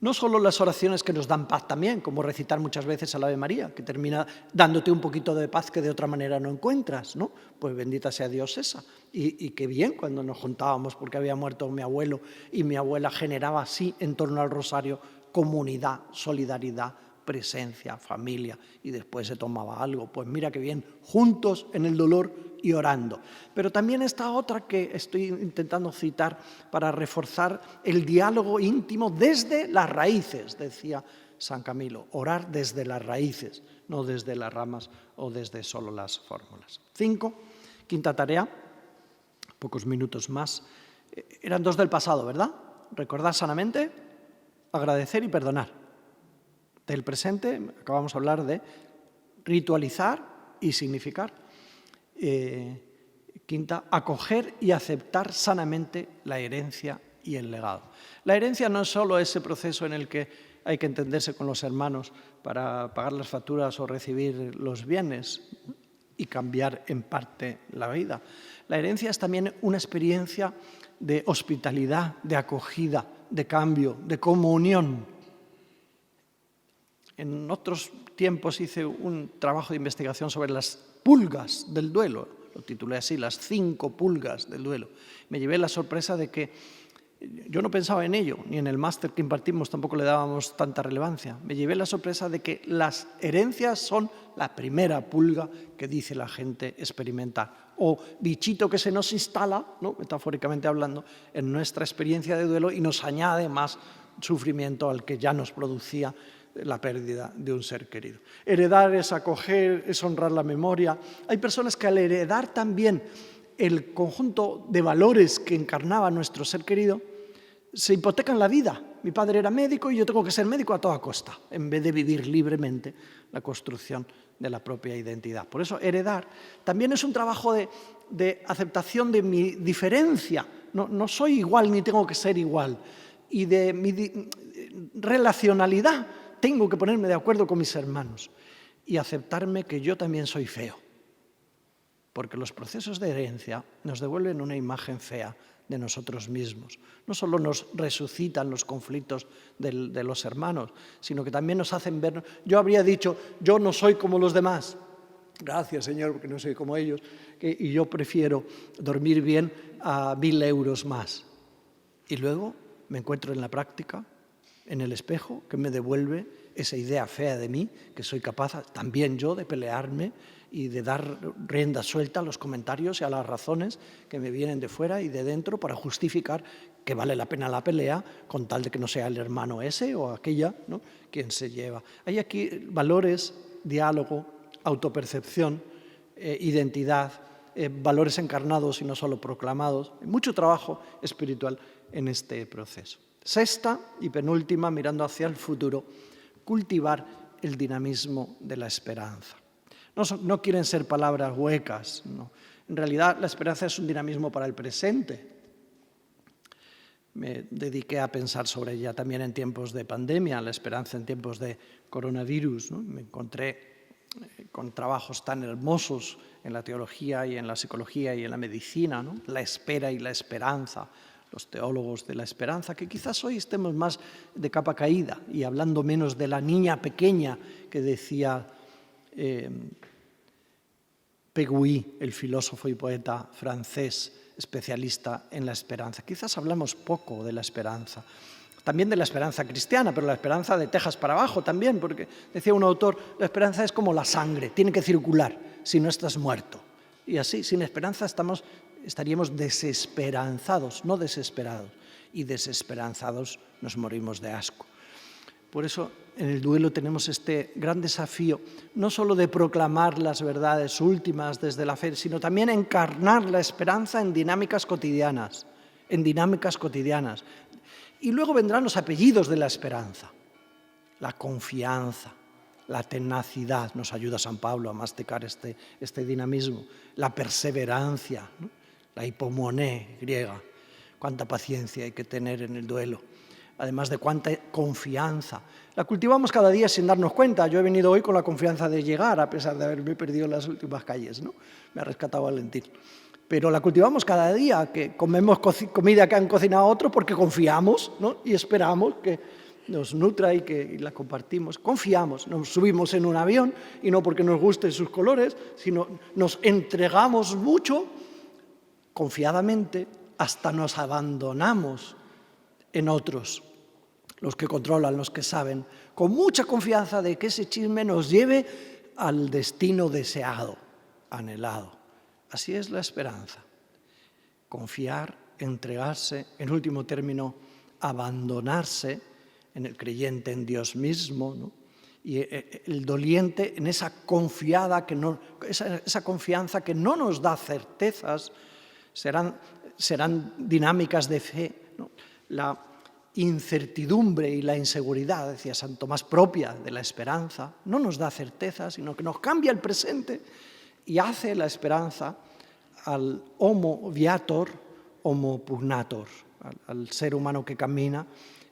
no solo las oraciones que nos dan paz también, como recitar muchas veces el Ave María, que termina dándote un poquito de paz que de otra manera no encuentras, ¿no? Pues bendita sea Dios esa. Y qué bien cuando nos juntábamos porque había muerto mi abuelo y mi abuela generaba así en torno al rosario comunidad, solidaridad, presencia, familia, y después se tomaba algo. Pues mira qué bien, juntos en el dolor y orando. Pero también esta otra que estoy intentando citar para reforzar el diálogo íntimo desde las raíces, decía San Camilo, orar desde las raíces, no desde las ramas o desde solo las fórmulas. 5, quinta tarea, pocos minutos más. Eran 2 del pasado, ¿verdad? Recordar sanamente, agradecer y perdonar. Del presente acabamos de hablar de ritualizar y significar. Quinta, acoger y aceptar sanamente la herencia y el legado. La herencia no es solo ese proceso en el que hay que entenderse con los hermanos para pagar las facturas o recibir los bienes y cambiar en parte la vida. La herencia es también una experiencia de hospitalidad, de acogida, de cambio, de comunión. En otros tiempos hice un trabajo de investigación sobre las pulgas del duelo, lo titulé así, las 5 pulgas del duelo. Me llevé la sorpresa de que yo no pensaba en ello, ni en el máster que impartimos tampoco le dábamos tanta relevancia. Me llevé la sorpresa de que las herencias son la primera pulga que dice la gente experimentar, o bichito que se nos instala, ¿no?, metafóricamente hablando, en nuestra experiencia de duelo y nos añade más sufrimiento al que ya nos producía la pérdida de un ser querido. Heredar es acoger, es honrar la memoria. Hay personas que al heredar también el conjunto de valores que encarnaba nuestro ser querido, se hipotecan la vida. Mi padre era médico y yo tengo que ser médico a toda costa, en vez de vivir libremente la construcción de la propia identidad. Por eso heredar también es un trabajo de aceptación de mi diferencia. No soy igual ni tengo que ser igual. Y de mi relacionalidad tengo que ponerme de acuerdo con mis hermanos y aceptarme que yo también soy feo. porque los procesos de herencia nos devuelven una imagen fea de nosotros mismos. No solo nos resucitan los conflictos de los hermanos, sino que también nos hacen ver. Yo habría dicho, yo no soy como los demás. Gracias, Señor, porque no soy como ellos. Y yo prefiero dormir bien a 1.000 euros más. Y luego me encuentro en la práctica, en el espejo, que me devuelve esa idea fea de mí, que soy capaz también yo de pelearme y de dar rienda suelta a los comentarios y a las razones que me vienen de fuera y de dentro para justificar que vale la pena la pelea con tal de que no sea el hermano ese o aquella, ¿no?, quien se lleva. Hay aquí valores, diálogo, autopercepción, identidad, valores encarnados y no solo proclamados. Mucho trabajo espiritual en este proceso. Sexta y penúltima, mirando hacia el futuro, cultivar el dinamismo de la esperanza. No quieren ser palabras huecas, no. En realidad, la esperanza es un dinamismo para el presente. Me dediqué a pensar sobre ella también en tiempos de pandemia, la esperanza en tiempos de coronavirus, ¿no? Me encontré con trabajos tan hermosos en la teología y en la psicología y en la medicina, ¿no? La espera y la esperanza, los teólogos de la esperanza, que quizás hoy estemos más de capa caída y hablando menos de la niña pequeña que decía Pegouí, el filósofo y poeta francés especialista en la esperanza. Quizás hablamos poco de la esperanza. También de la esperanza cristiana, pero la esperanza de Texas para abajo también, porque decía un autor, la esperanza es como la sangre, tiene que circular, si no estás muerto. Y así, sin esperanza estaríamos desesperanzados, no desesperados. Y desesperanzados nos morimos de asco. Por eso en el duelo tenemos este gran desafío, no solo de proclamar las verdades últimas desde la fe, sino también encarnar la esperanza en dinámicas cotidianas, Y luego vendrán los apellidos de la esperanza, la confianza, la tenacidad, nos ayuda San Pablo a masticar este dinamismo, la perseverancia, ¿no?, la hipomoné griega, cuánta paciencia hay que tener en el duelo, además de cuánta confianza. La cultivamos cada día sin darnos cuenta. Yo he venido hoy con la confianza de llegar, a pesar de haberme perdido en las últimas calles, ¿no? Me ha rescatado Valentín. Pero la cultivamos cada día, que comemos comida que han cocinado otros porque confiamos, ¿no?, y esperamos que nos nutra y que la compartimos. Confiamos, nos subimos en un avión y no porque nos gusten sus colores, sino nos entregamos mucho, confiadamente, hasta nos abandonamos en otros, los que controlan, los que saben, con mucha confianza de que ese chisme nos lleve al destino deseado, anhelado. Así es la esperanza. Confiar, entregarse, en último término, abandonarse en el creyente en Dios mismo, ¿no?, y el doliente en esa confianza que no nos da certezas, serán dinámicas de fe, ¿no? La incertidumbre y la inseguridad, decía San Tomás, propia de la esperanza, no nos da certeza, sino que nos cambia el presente y hace la esperanza al homo viator, homo pugnator, al ser humano que camina,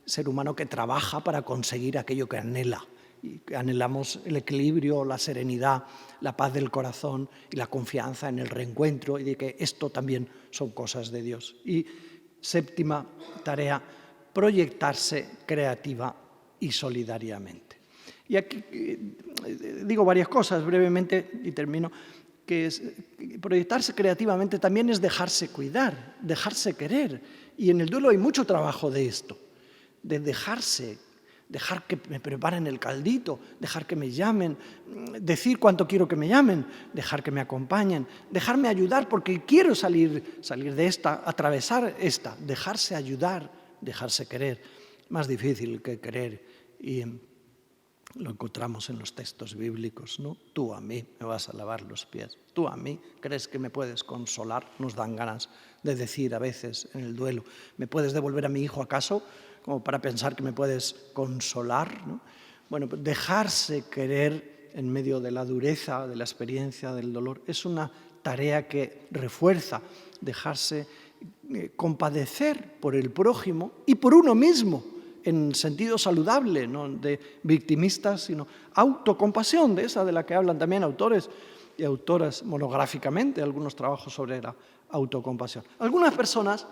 ser humano que trabaja para conseguir aquello que anhela. Y que anhelamos el equilibrio, la serenidad, la paz del corazón y la confianza en el reencuentro y de que esto también son cosas de Dios. Y séptima tarea, proyectarse creativa y solidariamente. Y aquí digo varias cosas brevemente y termino, que proyectarse creativamente también es dejarse cuidar, dejarse querer. Y en el duelo hay mucho trabajo de esto, de dejar que me preparen el caldito, dejar que me llamen, decir cuánto quiero que me llamen, dejar que me acompañen, dejarme ayudar porque quiero salir de esta, atravesar esta, dejarse ayudar, dejarse querer. Más difícil que querer, y lo encontramos en los textos bíblicos, ¿no? Tú a mí me vas a lavar los pies, tú a mí crees que me puedes consolar, nos dan ganas de decir a veces en el duelo, ¿me puedes devolver a mi hijo acaso? Como para pensar que me puedes consolar, ¿no? Bueno, dejarse querer en medio de la dureza, de la experiencia, del dolor, es una tarea que refuerza, dejarse compadecer por el prójimo y por uno mismo, en sentido saludable, no de victimistas, sino autocompasión, de esa de la que hablan también autores y autoras monográficamente algunos trabajos sobre la autocompasión. Algunas personas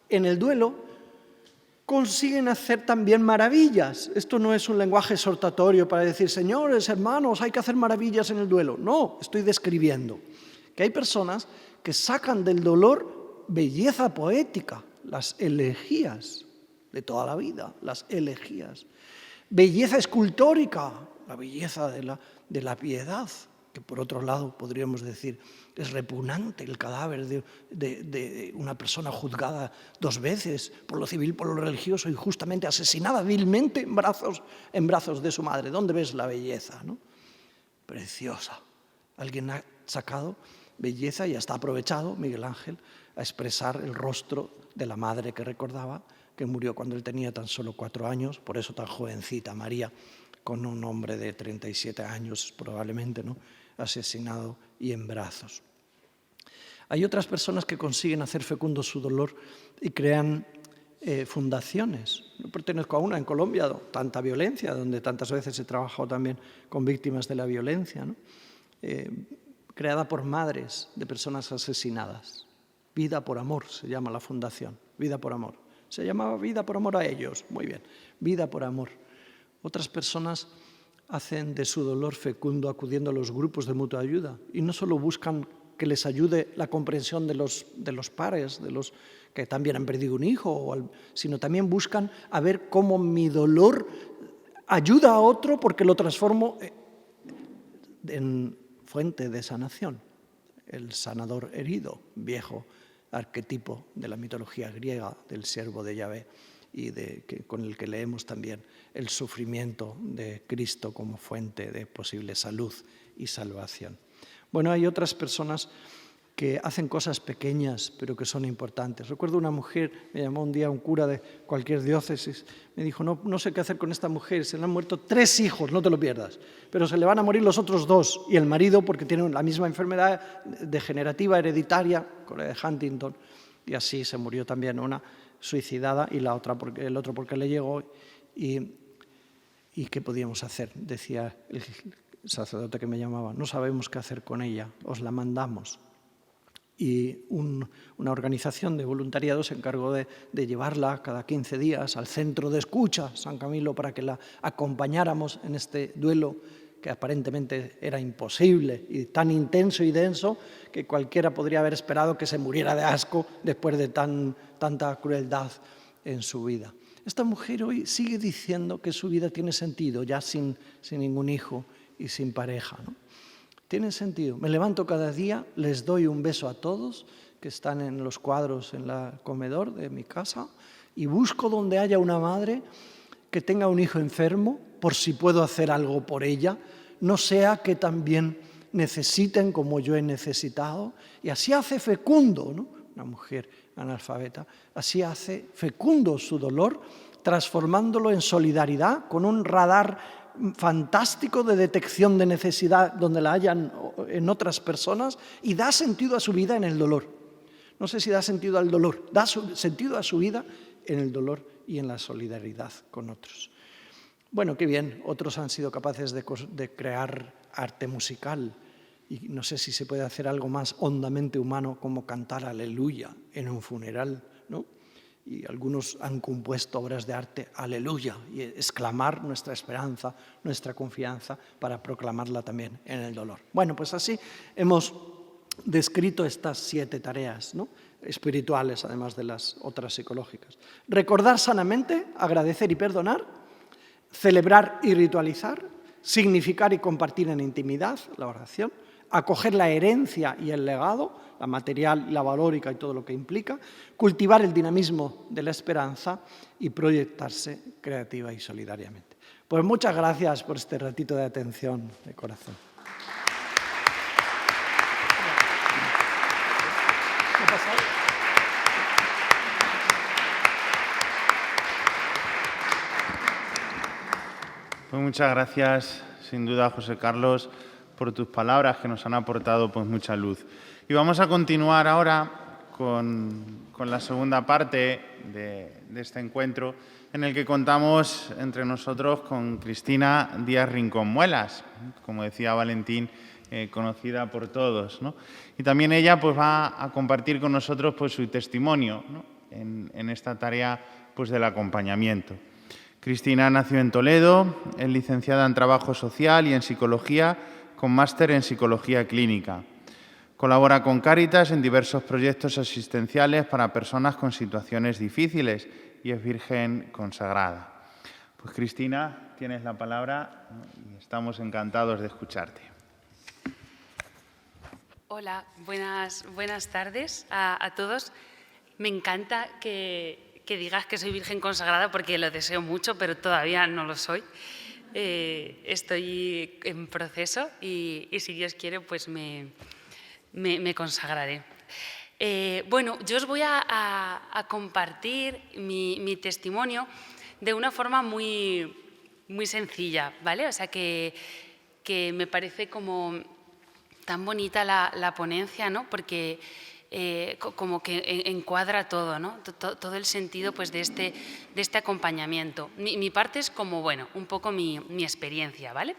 en el duelo consiguen hacer también maravillas. Esto no es un lenguaje exhortatorio para decir, señores, hermanos, hay que hacer maravillas en el duelo. No, estoy describiendo que hay personas que sacan del dolor belleza poética, las elegías de toda la vida, las elegías. Belleza escultórica, la belleza de la piedad, que por otro lado podríamos decir es repugnante el cadáver de una persona juzgada 2 veces por lo civil, por lo religioso y justamente asesinada vilmente en brazos de su madre. ¿Dónde ves la belleza, no? Preciosa. Alguien ha sacado belleza y hasta aprovechado, Miguel Ángel, a expresar el rostro de la madre que recordaba, que murió cuando él tenía tan solo 4 años, por eso tan jovencita, María, con un hombre de 37 años probablemente, ¿no?, asesinado y en brazos. Hay otras personas que consiguen hacer fecundo su dolor y crean fundaciones. Yo pertenezco a una en Colombia, tanta violencia, donde tantas veces he trabajado también con víctimas de la violencia, ¿no? Creada por madres de personas asesinadas. Vida por Amor se llama la fundación, Vida por Amor. Se llamaba Vida por Amor a ellos, muy bien, Vida por Amor. Otras personas hacen de su dolor fecundo acudiendo a los grupos de mutua ayuda y no solo buscan que les ayude la comprensión de los pares, de los que también han perdido un hijo, sino también buscan a ver cómo mi dolor ayuda a otro porque lo transformo en fuente de sanación. El sanador herido, viejo arquetipo de la mitología griega del siervo de Yahvé y con el que leemos también el sufrimiento de Cristo como fuente de posible salud y salvación. Bueno, hay otras personas que hacen cosas pequeñas pero que son importantes. Recuerdo una mujer, me llamó un día un cura de cualquier diócesis, me dijo, no sé qué hacer con esta mujer, se le han muerto 3 hijos, no te lo pierdas, pero se le van a morir los otros 2 y el marido porque tiene la misma enfermedad degenerativa hereditaria, con la de Huntington, y así se murió también una suicidada y la otra el otro porque le llegó y ¿qué podíamos hacer? Decía el sacerdote que me llamaba, no sabemos qué hacer con ella, os la mandamos. Y una organización de voluntariado se encargó de llevarla cada 15 días al centro de escucha San Camilo para que la acompañáramos en este duelo que aparentemente era imposible y tan intenso y denso que cualquiera podría haber esperado que se muriera de asco después de tanta crueldad en su vida. Esta mujer hoy sigue diciendo que su vida tiene sentido, ya sin ningún hijo y sin pareja, ¿no? Tiene sentido. Me levanto cada día, les doy un beso a todos que están en los cuadros en el comedor de mi casa y busco donde haya una madre que tenga un hijo enfermo, por si puedo hacer algo por ella, no sea que también necesiten como yo he necesitado. Y así hace fecundo, ¿no?, una mujer analfabeta, así hace fecundo su dolor, transformándolo en solidaridad con un radar fantástico de detección de necesidad donde la hayan en otras personas y da sentido a su vida en el dolor. No sé si da sentido al dolor, da sentido a su vida en el dolor y en la solidaridad con otros. Bueno, qué bien, otros han sido capaces de crear arte musical y no sé si se puede hacer algo más hondamente humano como cantar aleluya en un funeral, ¿no? Y algunos han compuesto obras de arte, aleluya, y exclamar nuestra esperanza, nuestra confianza para proclamarla también en el dolor. Bueno, pues así hemos descrito estas 7 tareas, ¿no?, espirituales, además de las otras psicológicas. Recordar sanamente, agradecer y perdonar, celebrar y ritualizar, significar y compartir en intimidad, la oración, acoger la herencia y el legado, la material, la valórica y todo lo que implica, cultivar el dinamismo de la esperanza y proyectarse creativa y solidariamente. Pues muchas gracias por este ratito de atención de corazón. Pues muchas gracias, sin duda, José Carlos, por tus palabras que nos han aportado pues mucha luz. Y vamos a continuar ahora con la segunda parte de este encuentro en el que contamos entre nosotros con Cristina Díaz Rincón Muelas. Como decía Valentín, conocida por todos, ¿no? Y también ella pues, va a compartir con nosotros pues, su testimonio, ¿no? en esta tarea pues, del acompañamiento. Cristina nació en Toledo, es licenciada en Trabajo Social y en Psicología, con máster en Psicología Clínica. Colabora con Cáritas en diversos proyectos asistenciales para personas con situaciones difíciles y es virgen consagrada. Pues Cristina, tienes la palabra y estamos encantados de escucharte. Hola, buenas tardes a todos. Me encanta que digas que soy virgen consagrada porque lo deseo mucho, pero todavía no lo soy. Estoy en proceso y si Dios quiere, pues me consagraré. Bueno, yo os voy a compartir mi testimonio de una forma muy sencilla, ¿vale? O sea, que me parece como tan bonita la ponencia, ¿no? Porque como que encuadra todo, ¿no? Todo el sentido pues, de este acompañamiento. Mi parte es como, bueno, un poco mi experiencia, ¿vale?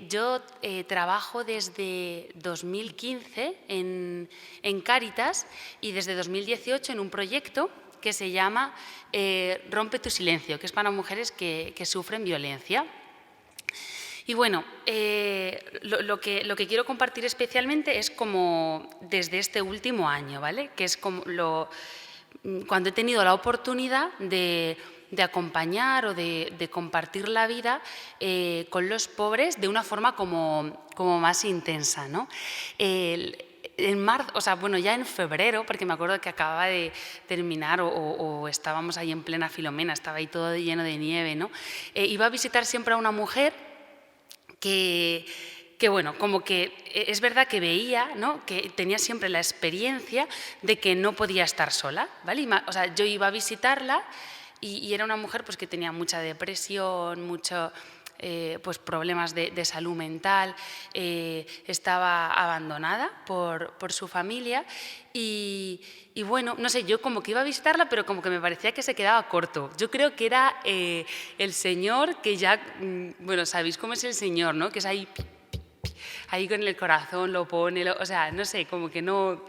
Yo trabajo desde 2015 en Cáritas y desde 2018 en un proyecto que se llama Rompe tu silencio, que es para mujeres que sufren violencia. Y bueno, lo que quiero compartir especialmente es como desde este último año, ¿vale? Que es como cuando he tenido la oportunidad de acompañar o de compartir la vida con los pobres de una forma como más intensa, ¿no? En marzo, o sea, bueno, ya en febrero, porque me acuerdo que acababa de terminar o estábamos ahí en plena Filomena, estaba ahí todo lleno de nieve, ¿no? Iba a visitar siempre a una mujer que bueno, como que es verdad que veía, ¿no? Que tenía siempre la experiencia de que no podía estar sola, ¿vale? O sea, yo iba a visitarla y era una mujer pues, que tenía mucha depresión, mucho pues, problemas de salud mental, estaba abandonada por su familia y bueno, no sé, yo como que iba a visitarla, pero como que me parecía que se quedaba corto. Yo creo que era el Señor que ya, bueno, sabéis cómo es el Señor, ¿no? Que es ahí con el corazón lo pone, o sea, no sé, como que no...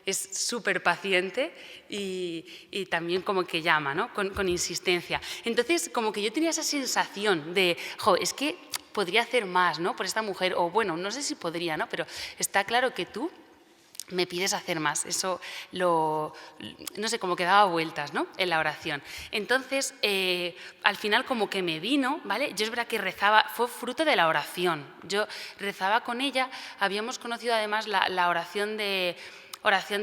Es súper paciente y también como que llama, ¿no? Con insistencia. Entonces, como que yo tenía esa sensación de, jo, es que podría hacer más, ¿no? Por esta mujer, o bueno, no sé si podría, ¿no? Pero está claro que tú me pides hacer más. Eso no sé, como que daba vueltas, ¿no? En la oración. Entonces, al final como que me vino, ¿vale? Yo es verdad que rezaba, fue fruto de la oración. Yo rezaba con ella, habíamos conocido además la oración de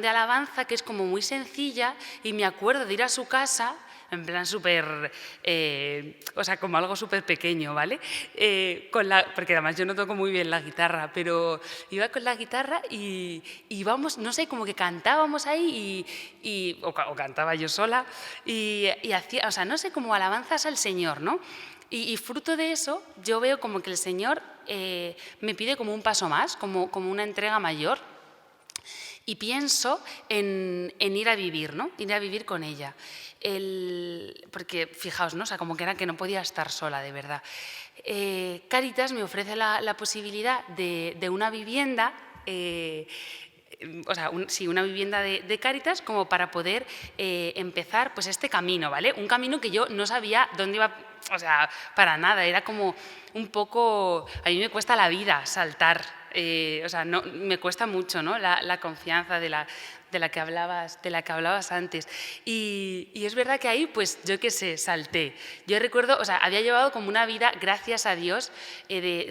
alabanza, que es como muy sencilla, y me acuerdo de ir a su casa, en plan súper, o sea, como algo súper pequeño, ¿vale? Porque además yo no toco muy bien la guitarra, pero iba con la guitarra y íbamos, no sé, como que cantábamos ahí o cantaba yo sola y hacía, o sea, no sé, como alabanzas al Señor, ¿no? Y fruto de eso yo veo como que el Señor me pide como un paso más, como una entrega mayor. Y pienso en ir a vivir, ¿no? Ir a vivir con ella. Porque, fijaos, ¿no? O sea, como que era que no podía estar sola, de verdad. Cáritas me ofrece la posibilidad de una vivienda, o sea, una vivienda de Cáritas como para poder empezar pues, este camino, ¿vale? Un camino que yo no sabía dónde iba, o sea, para nada. Era como un poco... A mí me cuesta la vida saltar. O sea, no, me cuesta mucho, ¿no? La confianza de la que hablabas antes. Y es verdad que ahí, pues, yo qué sé, salté. Yo recuerdo, o sea, había llevado como una vida, gracias a Dios,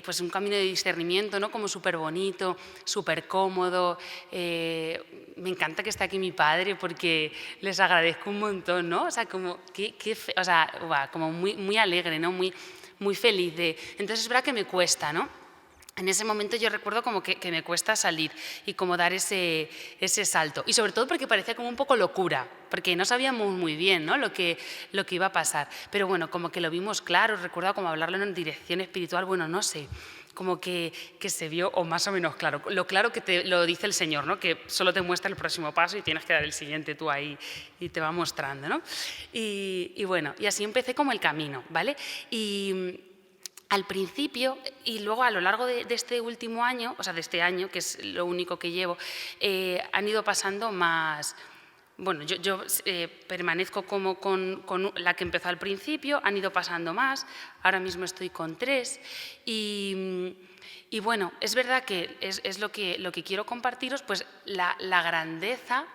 pues un camino de discernimiento, ¿no? Como súper bonito, súper cómodo. Me encanta que esté aquí mi padre porque les agradezco un montón, ¿no? O sea, como, o sea, como muy alegre, ¿no? Muy feliz. Entonces es verdad que me cuesta, ¿no? En ese momento yo recuerdo como que me cuesta salir y como dar ese salto. Y sobre todo porque parecía como un poco locura, porque no sabíamos muy bien, ¿no? lo que iba a pasar. Pero bueno, como que lo vimos claro, recuerdo como hablarlo en dirección espiritual, bueno, no sé, como que se vio o más o menos claro. Lo claro que te lo dice el Señor, ¿no? Que solo te muestra el próximo paso y tienes que dar el siguiente tú ahí y te va mostrando, ¿no? Y bueno, y así empecé como el camino, ¿vale? Y al principio y luego a lo largo de este último año, o sea, de este año, que es lo único que llevo, han ido pasando más. Bueno, yo permanezco como con la que empezó al principio, han ido pasando más, ahora mismo estoy con 3 y bueno, es verdad que es lo que quiero compartiros, pues la grandeza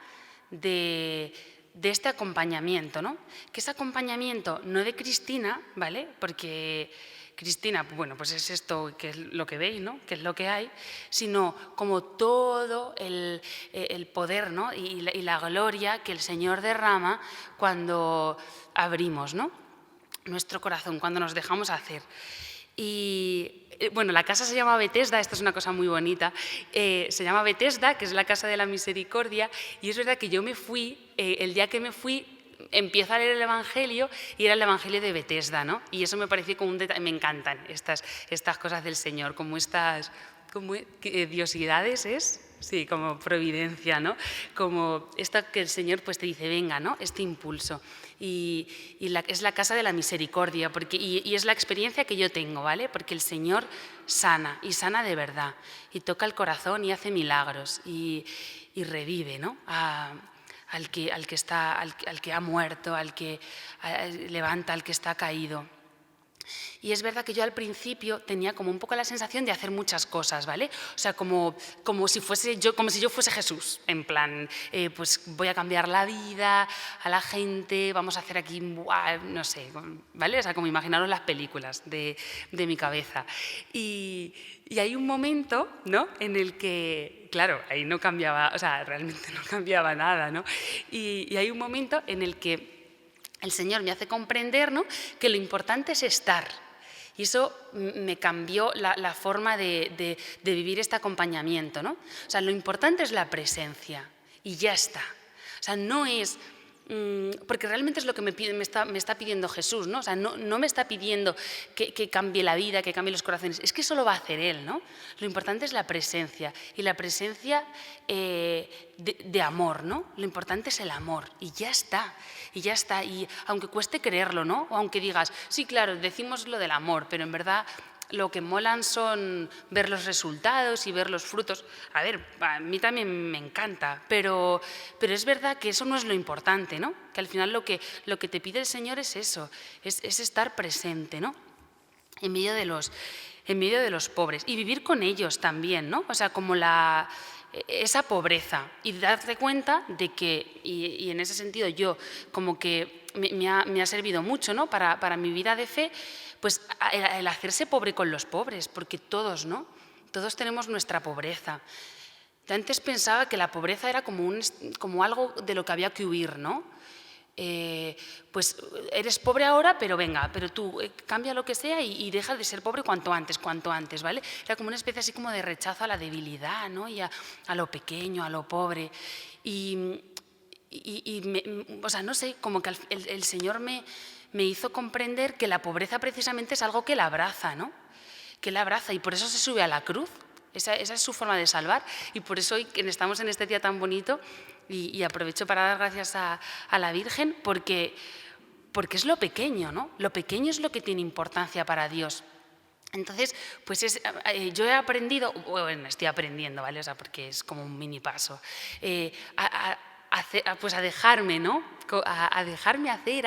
de este acompañamiento, ¿no? Que ese acompañamiento no de Cristina, ¿vale? Porque Cristina, bueno, pues es esto que es lo que veis, ¿no? Que es lo que hay, sino como todo el poder, ¿no? y la gloria que el Señor derrama cuando abrimos, ¿no? Nuestro corazón, cuando nos dejamos hacer. Y bueno, la casa se llama Betesda, esto es una cosa muy bonita, se llama Betesda, que es la casa de la misericordia, y es verdad que yo me fui, el día que me fui, empiezo a leer el Evangelio y era el Evangelio de Betesda, ¿no? Y eso me pareció como un detalle, me encantan estas cosas del Señor, como estas diosidades, ¿es? Sí, como providencia, ¿no? Como esto que el Señor pues te dice, venga, ¿no? Este impulso. Y es la casa de la misericordia, y es la experiencia que yo tengo, ¿vale? Porque el Señor sana, y sana de verdad, y toca el corazón y hace milagros, y revive, ¿no? Al que ha muerto, al que levanta, al que está caído. Y es verdad que yo al principio tenía como un poco la sensación de hacer muchas cosas, ¿vale? O sea, como si yo fuese Jesús, en plan, pues voy a cambiar la vida a la gente, vamos a hacer aquí, no sé, ¿vale? O sea, como imaginaros las películas de mi cabeza. Y hay un momento, ¿no?, en el que, claro, ahí no cambiaba, o sea, realmente no cambiaba nada, ¿no? Y hay un momento en el que el Señor me hace comprender, ¿no?, que lo importante es estar. Y eso me cambió la forma de vivir este acompañamiento, ¿no? O sea, lo importante es la presencia y ya está. O sea, no es... porque realmente es lo que me está pidiendo Jesús, ¿no? O sea, no me está pidiendo que cambie la vida, que cambie los corazones. Es que eso lo va a hacer Él, ¿no? Lo importante es la presencia, y la presencia de amor, ¿no? Lo importante es el amor, y ya está. Y ya está. Y aunque cueste creerlo, ¿no? O aunque digas, sí, claro, decimos lo del amor, pero en verdad lo que molan son ver los resultados y ver los frutos. A ver, a mí también me encanta, pero es verdad que eso no es lo importante, ¿no? Que al final lo que te pide el Señor es eso, es estar presente, ¿no? En medio de los pobres, y vivir con ellos también, ¿no? O sea, como esa pobreza, y darte cuenta de que, y en ese sentido yo como que me ha servido mucho, ¿no?, para mi vida de fe, pues el hacerse pobre con los pobres, porque todos, ¿no?, todos tenemos nuestra pobreza. Yo antes pensaba que la pobreza era como algo de lo que había que huir, ¿no? Pues eres pobre ahora, pero venga, pero tú cambia lo que sea y deja de ser pobre cuanto antes, ¿vale? Era como una especie así como de rechazo a la debilidad, ¿no? Y a lo pequeño, a lo pobre. O sea, no sé, como que el Señor me hizo comprender que la pobreza precisamente es algo que la abraza, ¿no? Que la abraza, y por eso se sube a la cruz. Esa es su forma de salvar, y por eso hoy estamos en este día tan bonito, y aprovecho para dar gracias a la Virgen, porque es lo pequeño, ¿no? Lo pequeño es lo que tiene importancia para Dios. Entonces, pues yo he aprendido, bueno, estoy aprendiendo, ¿vale? O sea, porque es como un mini paso, pues a dejarme, ¿no? A dejarme hacer,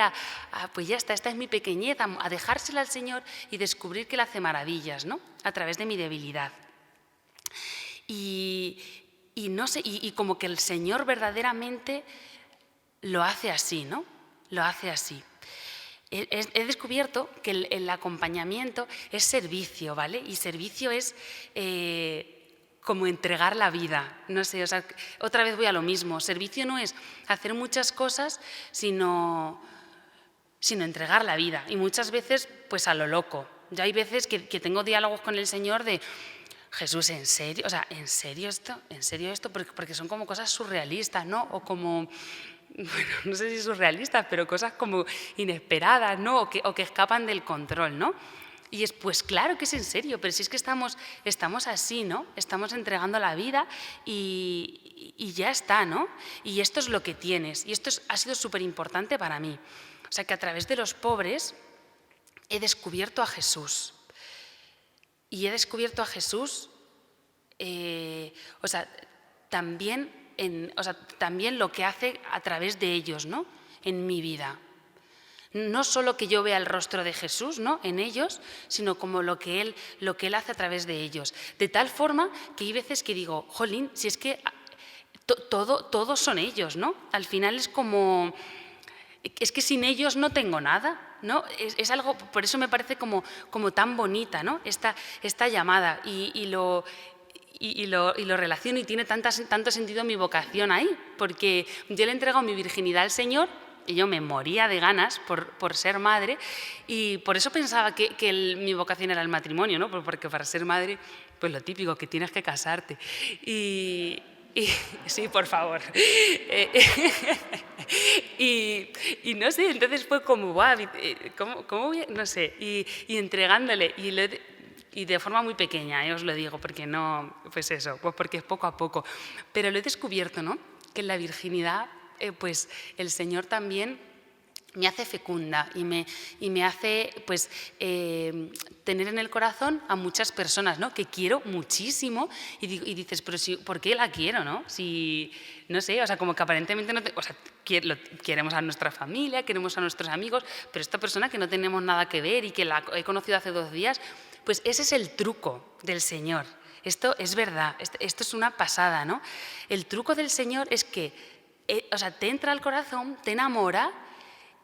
pues ya está, esta es mi pequeñez, a dejársela al Señor y descubrir que Él hace maravillas, ¿no? A través de mi debilidad. Y no sé, y como que el Señor verdaderamente lo hace así, ¿no? Lo hace así. He descubierto que el acompañamiento es servicio, ¿vale? Y servicio es como entregar la vida. No sé, o sea, otra vez voy a lo mismo. Servicio no es hacer muchas cosas, sino entregar la vida. Y muchas veces, pues a lo loco. Ya hay veces que tengo diálogos con el Señor de... Jesús, ¿en serio? O sea, ¿en serio esto? Porque son como cosas surrealistas, ¿no? O como, bueno, no sé si surrealistas, pero cosas como inesperadas, ¿no? O que escapan del control, ¿no? Y pues claro que es en serio, pero si es que estamos así, ¿no? Estamos entregando la vida y ya está, ¿no? Y esto es lo que tienes. Y esto ha sido súper importante para mí. O sea, que a través de los pobres he descubierto a Jesús. Y he descubierto a Jesús, también lo que hace a través de ellos, ¿no? En mi vida. No solo que yo vea el rostro de Jesús, ¿no? En ellos, sino como lo que Él hace a través de ellos. De tal forma que hay veces que digo, jolín, si es que todos son ellos, ¿no? Al final es como, es que sin ellos no tengo nada, ¿no? Es algo, por eso me parece como tan bonita, ¿no? Esta llamada y lo relaciono y tiene tanto sentido mi vocación ahí, porque yo le he entregado mi virginidad al Señor y yo me moría de ganas por ser madre y por eso pensaba que mi vocación era el matrimonio, ¿no? Porque para ser madre, pues lo típico, que tienes que casarte. Y sí, por favor. Y no sé, entonces fue como, guau, ¿cómo voy a? No sé, y entregándole, y de forma muy pequeña, os lo digo, porque no, pues eso, pues porque es poco a poco. Pero lo he descubierto, ¿no? Que en la virginidad, pues el Señor también me hace fecunda y me hace pues tener en el corazón a muchas personas, ¿no? Que quiero muchísimo y dices, pero si, ¿por qué la quiero, no? Si, no sé, o sea, como que aparentemente no queremos a nuestra familia, queremos a nuestros amigos, pero esta persona que no tenemos nada que ver y que la he conocido hace 2 días, pues ese es el truco del Señor. Esto es verdad, esto es una pasada, ¿no? El truco del Señor es que, te entra al corazón, te enamora.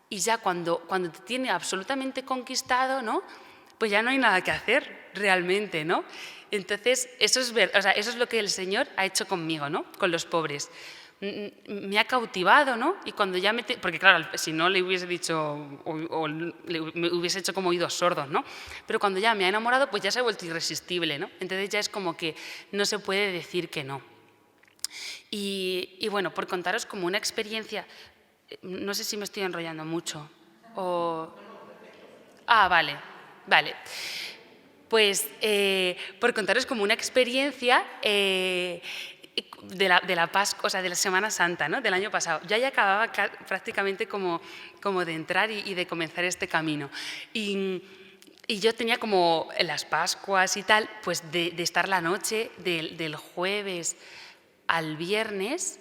Y ya cuando te tiene absolutamente conquistado, ¿no? Pues ya no hay nada que hacer realmente, ¿no? Entonces, eso es lo que el Señor ha hecho conmigo, ¿no? Con los pobres. Me ha cautivado, ¿no? Y cuando ya porque claro, si no le hubiese dicho me hubiese hecho como oídos sordos, ¿no? Pero cuando ya me ha enamorado, pues ya se ha vuelto irresistible, ¿no? Entonces ya es como que no se puede decir que no. Y bueno, por contaros como una experiencia. No sé si me estoy enrollando mucho. Vale. Pues por contaros como una experiencia de la Pascua, o sea, de la Semana Santa, ¿no? Del año pasado. Ya acababa prácticamente como de entrar y de comenzar este camino. Y yo tenía como las Pascuas y tal, pues de estar la noche del jueves al viernes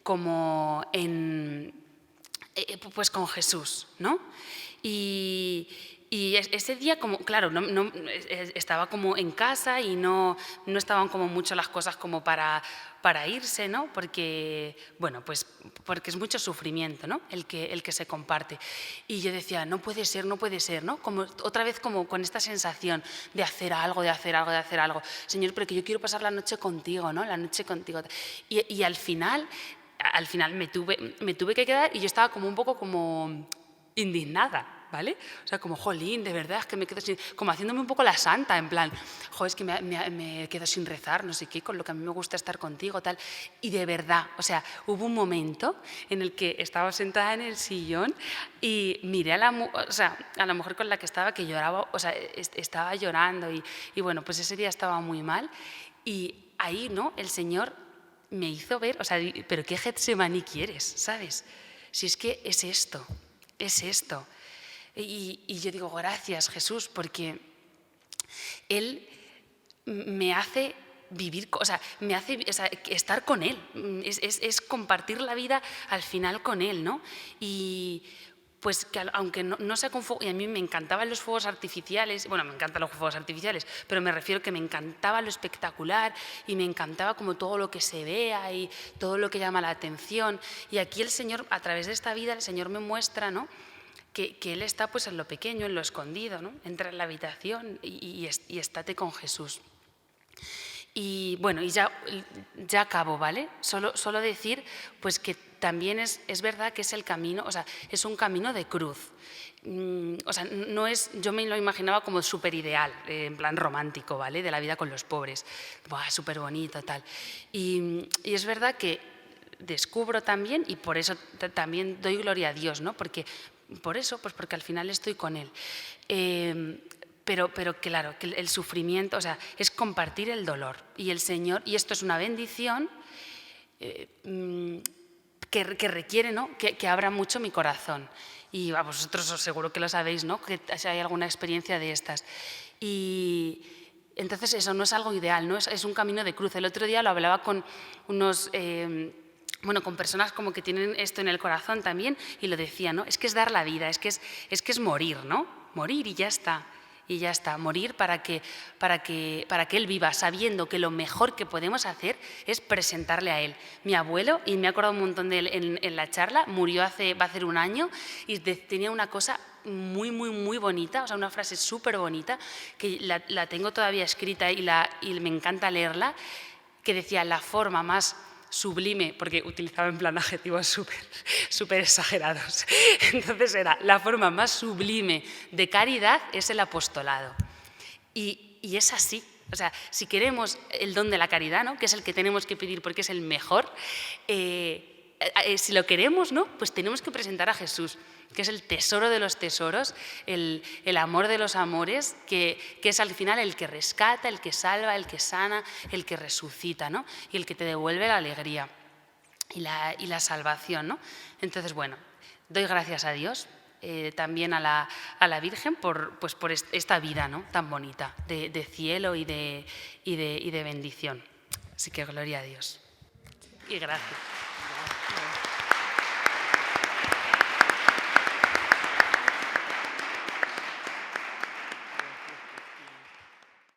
como pues con Jesús, ¿no? Y ese día, como, claro, no, estaba como en casa y no estaban como mucho las cosas como para irse, ¿no? Porque, bueno, pues porque es mucho sufrimiento, ¿no? El que se comparte. Y yo decía, no puede ser, ¿no? Como otra vez como con esta sensación de hacer algo. Señor, pero que yo quiero pasar la noche contigo, ¿no? La noche contigo. Y al final me tuve que quedar y yo estaba como un poco como indignada, ¿vale? O sea, como, jolín, de verdad, es que me quedo sin... Como haciéndome un poco la santa, en plan, es que me quedo sin rezar, no sé qué, con lo que a mí me gusta estar contigo, tal. Y de verdad, o sea, hubo un momento en el que estaba sentada en el sillón y miré a la mujer con la que estaba, que lloraba, o sea, estaba llorando y bueno, pues ese día estaba muy mal y ahí, ¿no? El Señor me hizo ver, o sea, pero ¿qué Getsemaní quieres, sabes? Si es que es esto. Y yo digo, gracias Jesús, porque Él me hace vivir, o sea, me hace estar con Él, es compartir la vida al final con Él, ¿no? Y pues que aunque no sea con fuego, y a mí me encantaban los fuegos artificiales, bueno, me encantan los fuegos artificiales, pero me refiero que me encantaba lo espectacular y me encantaba como todo lo que se vea y todo lo que llama la atención. Y aquí el Señor, a través de esta vida, el Señor me muestra, ¿no? Que Él está pues en lo pequeño, en lo escondido, ¿no? Entra en la habitación y estate con Jesús. Y bueno, y ya acabo, ¿vale? Solo decir pues que también es verdad que es el camino, o sea, es un camino de cruz. O sea, no es, yo me lo imaginaba como súper ideal, en plan romántico, ¿vale? De la vida con los pobres. ¡Buah, súper bonito, tal! Y es verdad que descubro también, y por eso también doy gloria a Dios, ¿no? Porque al final estoy con Él. Pero claro, que el sufrimiento, o sea, es compartir el dolor. Y el Señor, y esto es una bendición que requiere, ¿no? que abra mucho mi corazón. Y a vosotros seguro que lo sabéis, ¿no? Que si hay alguna experiencia de estas. Y Entonces eso no es algo ideal, ¿no? Es un camino de cruz. El otro día lo hablaba con unos... con personas como que tienen esto en el corazón también, y lo decía, ¿no? Es que es dar la vida, es que es morir, ¿no? Morir y ya está. Y ya está, morir para que Él viva, sabiendo que lo mejor que podemos hacer es presentarle a Él. Mi abuelo, y me he acordado un montón de él en la charla, murió va a hacer un año, y tenía una cosa muy, muy, muy bonita, o sea, una frase súper bonita, que la tengo todavía escrita y me encanta leerla, que decía: la forma más sublime, porque utilizaba en plan adjetivos súper exagerados. Entonces era: la forma más sublime de caridad es el apostolado. Y es así. O sea, si queremos el don de la caridad, ¿no?, que es el que tenemos que pedir porque es el mejor, si lo queremos, ¿no?, pues tenemos que presentar a Jesús, que es el tesoro de los tesoros, el amor de los amores, que es al final el que rescata, el que salva, el que sana, el que resucita, ¿no?, y el que te devuelve la alegría y la salvación, ¿no? Entonces, bueno, doy gracias a Dios, también a la Virgen por esta vida, ¿no?, tan bonita de cielo y de bendición. Así que gloria a Dios. Y gracias.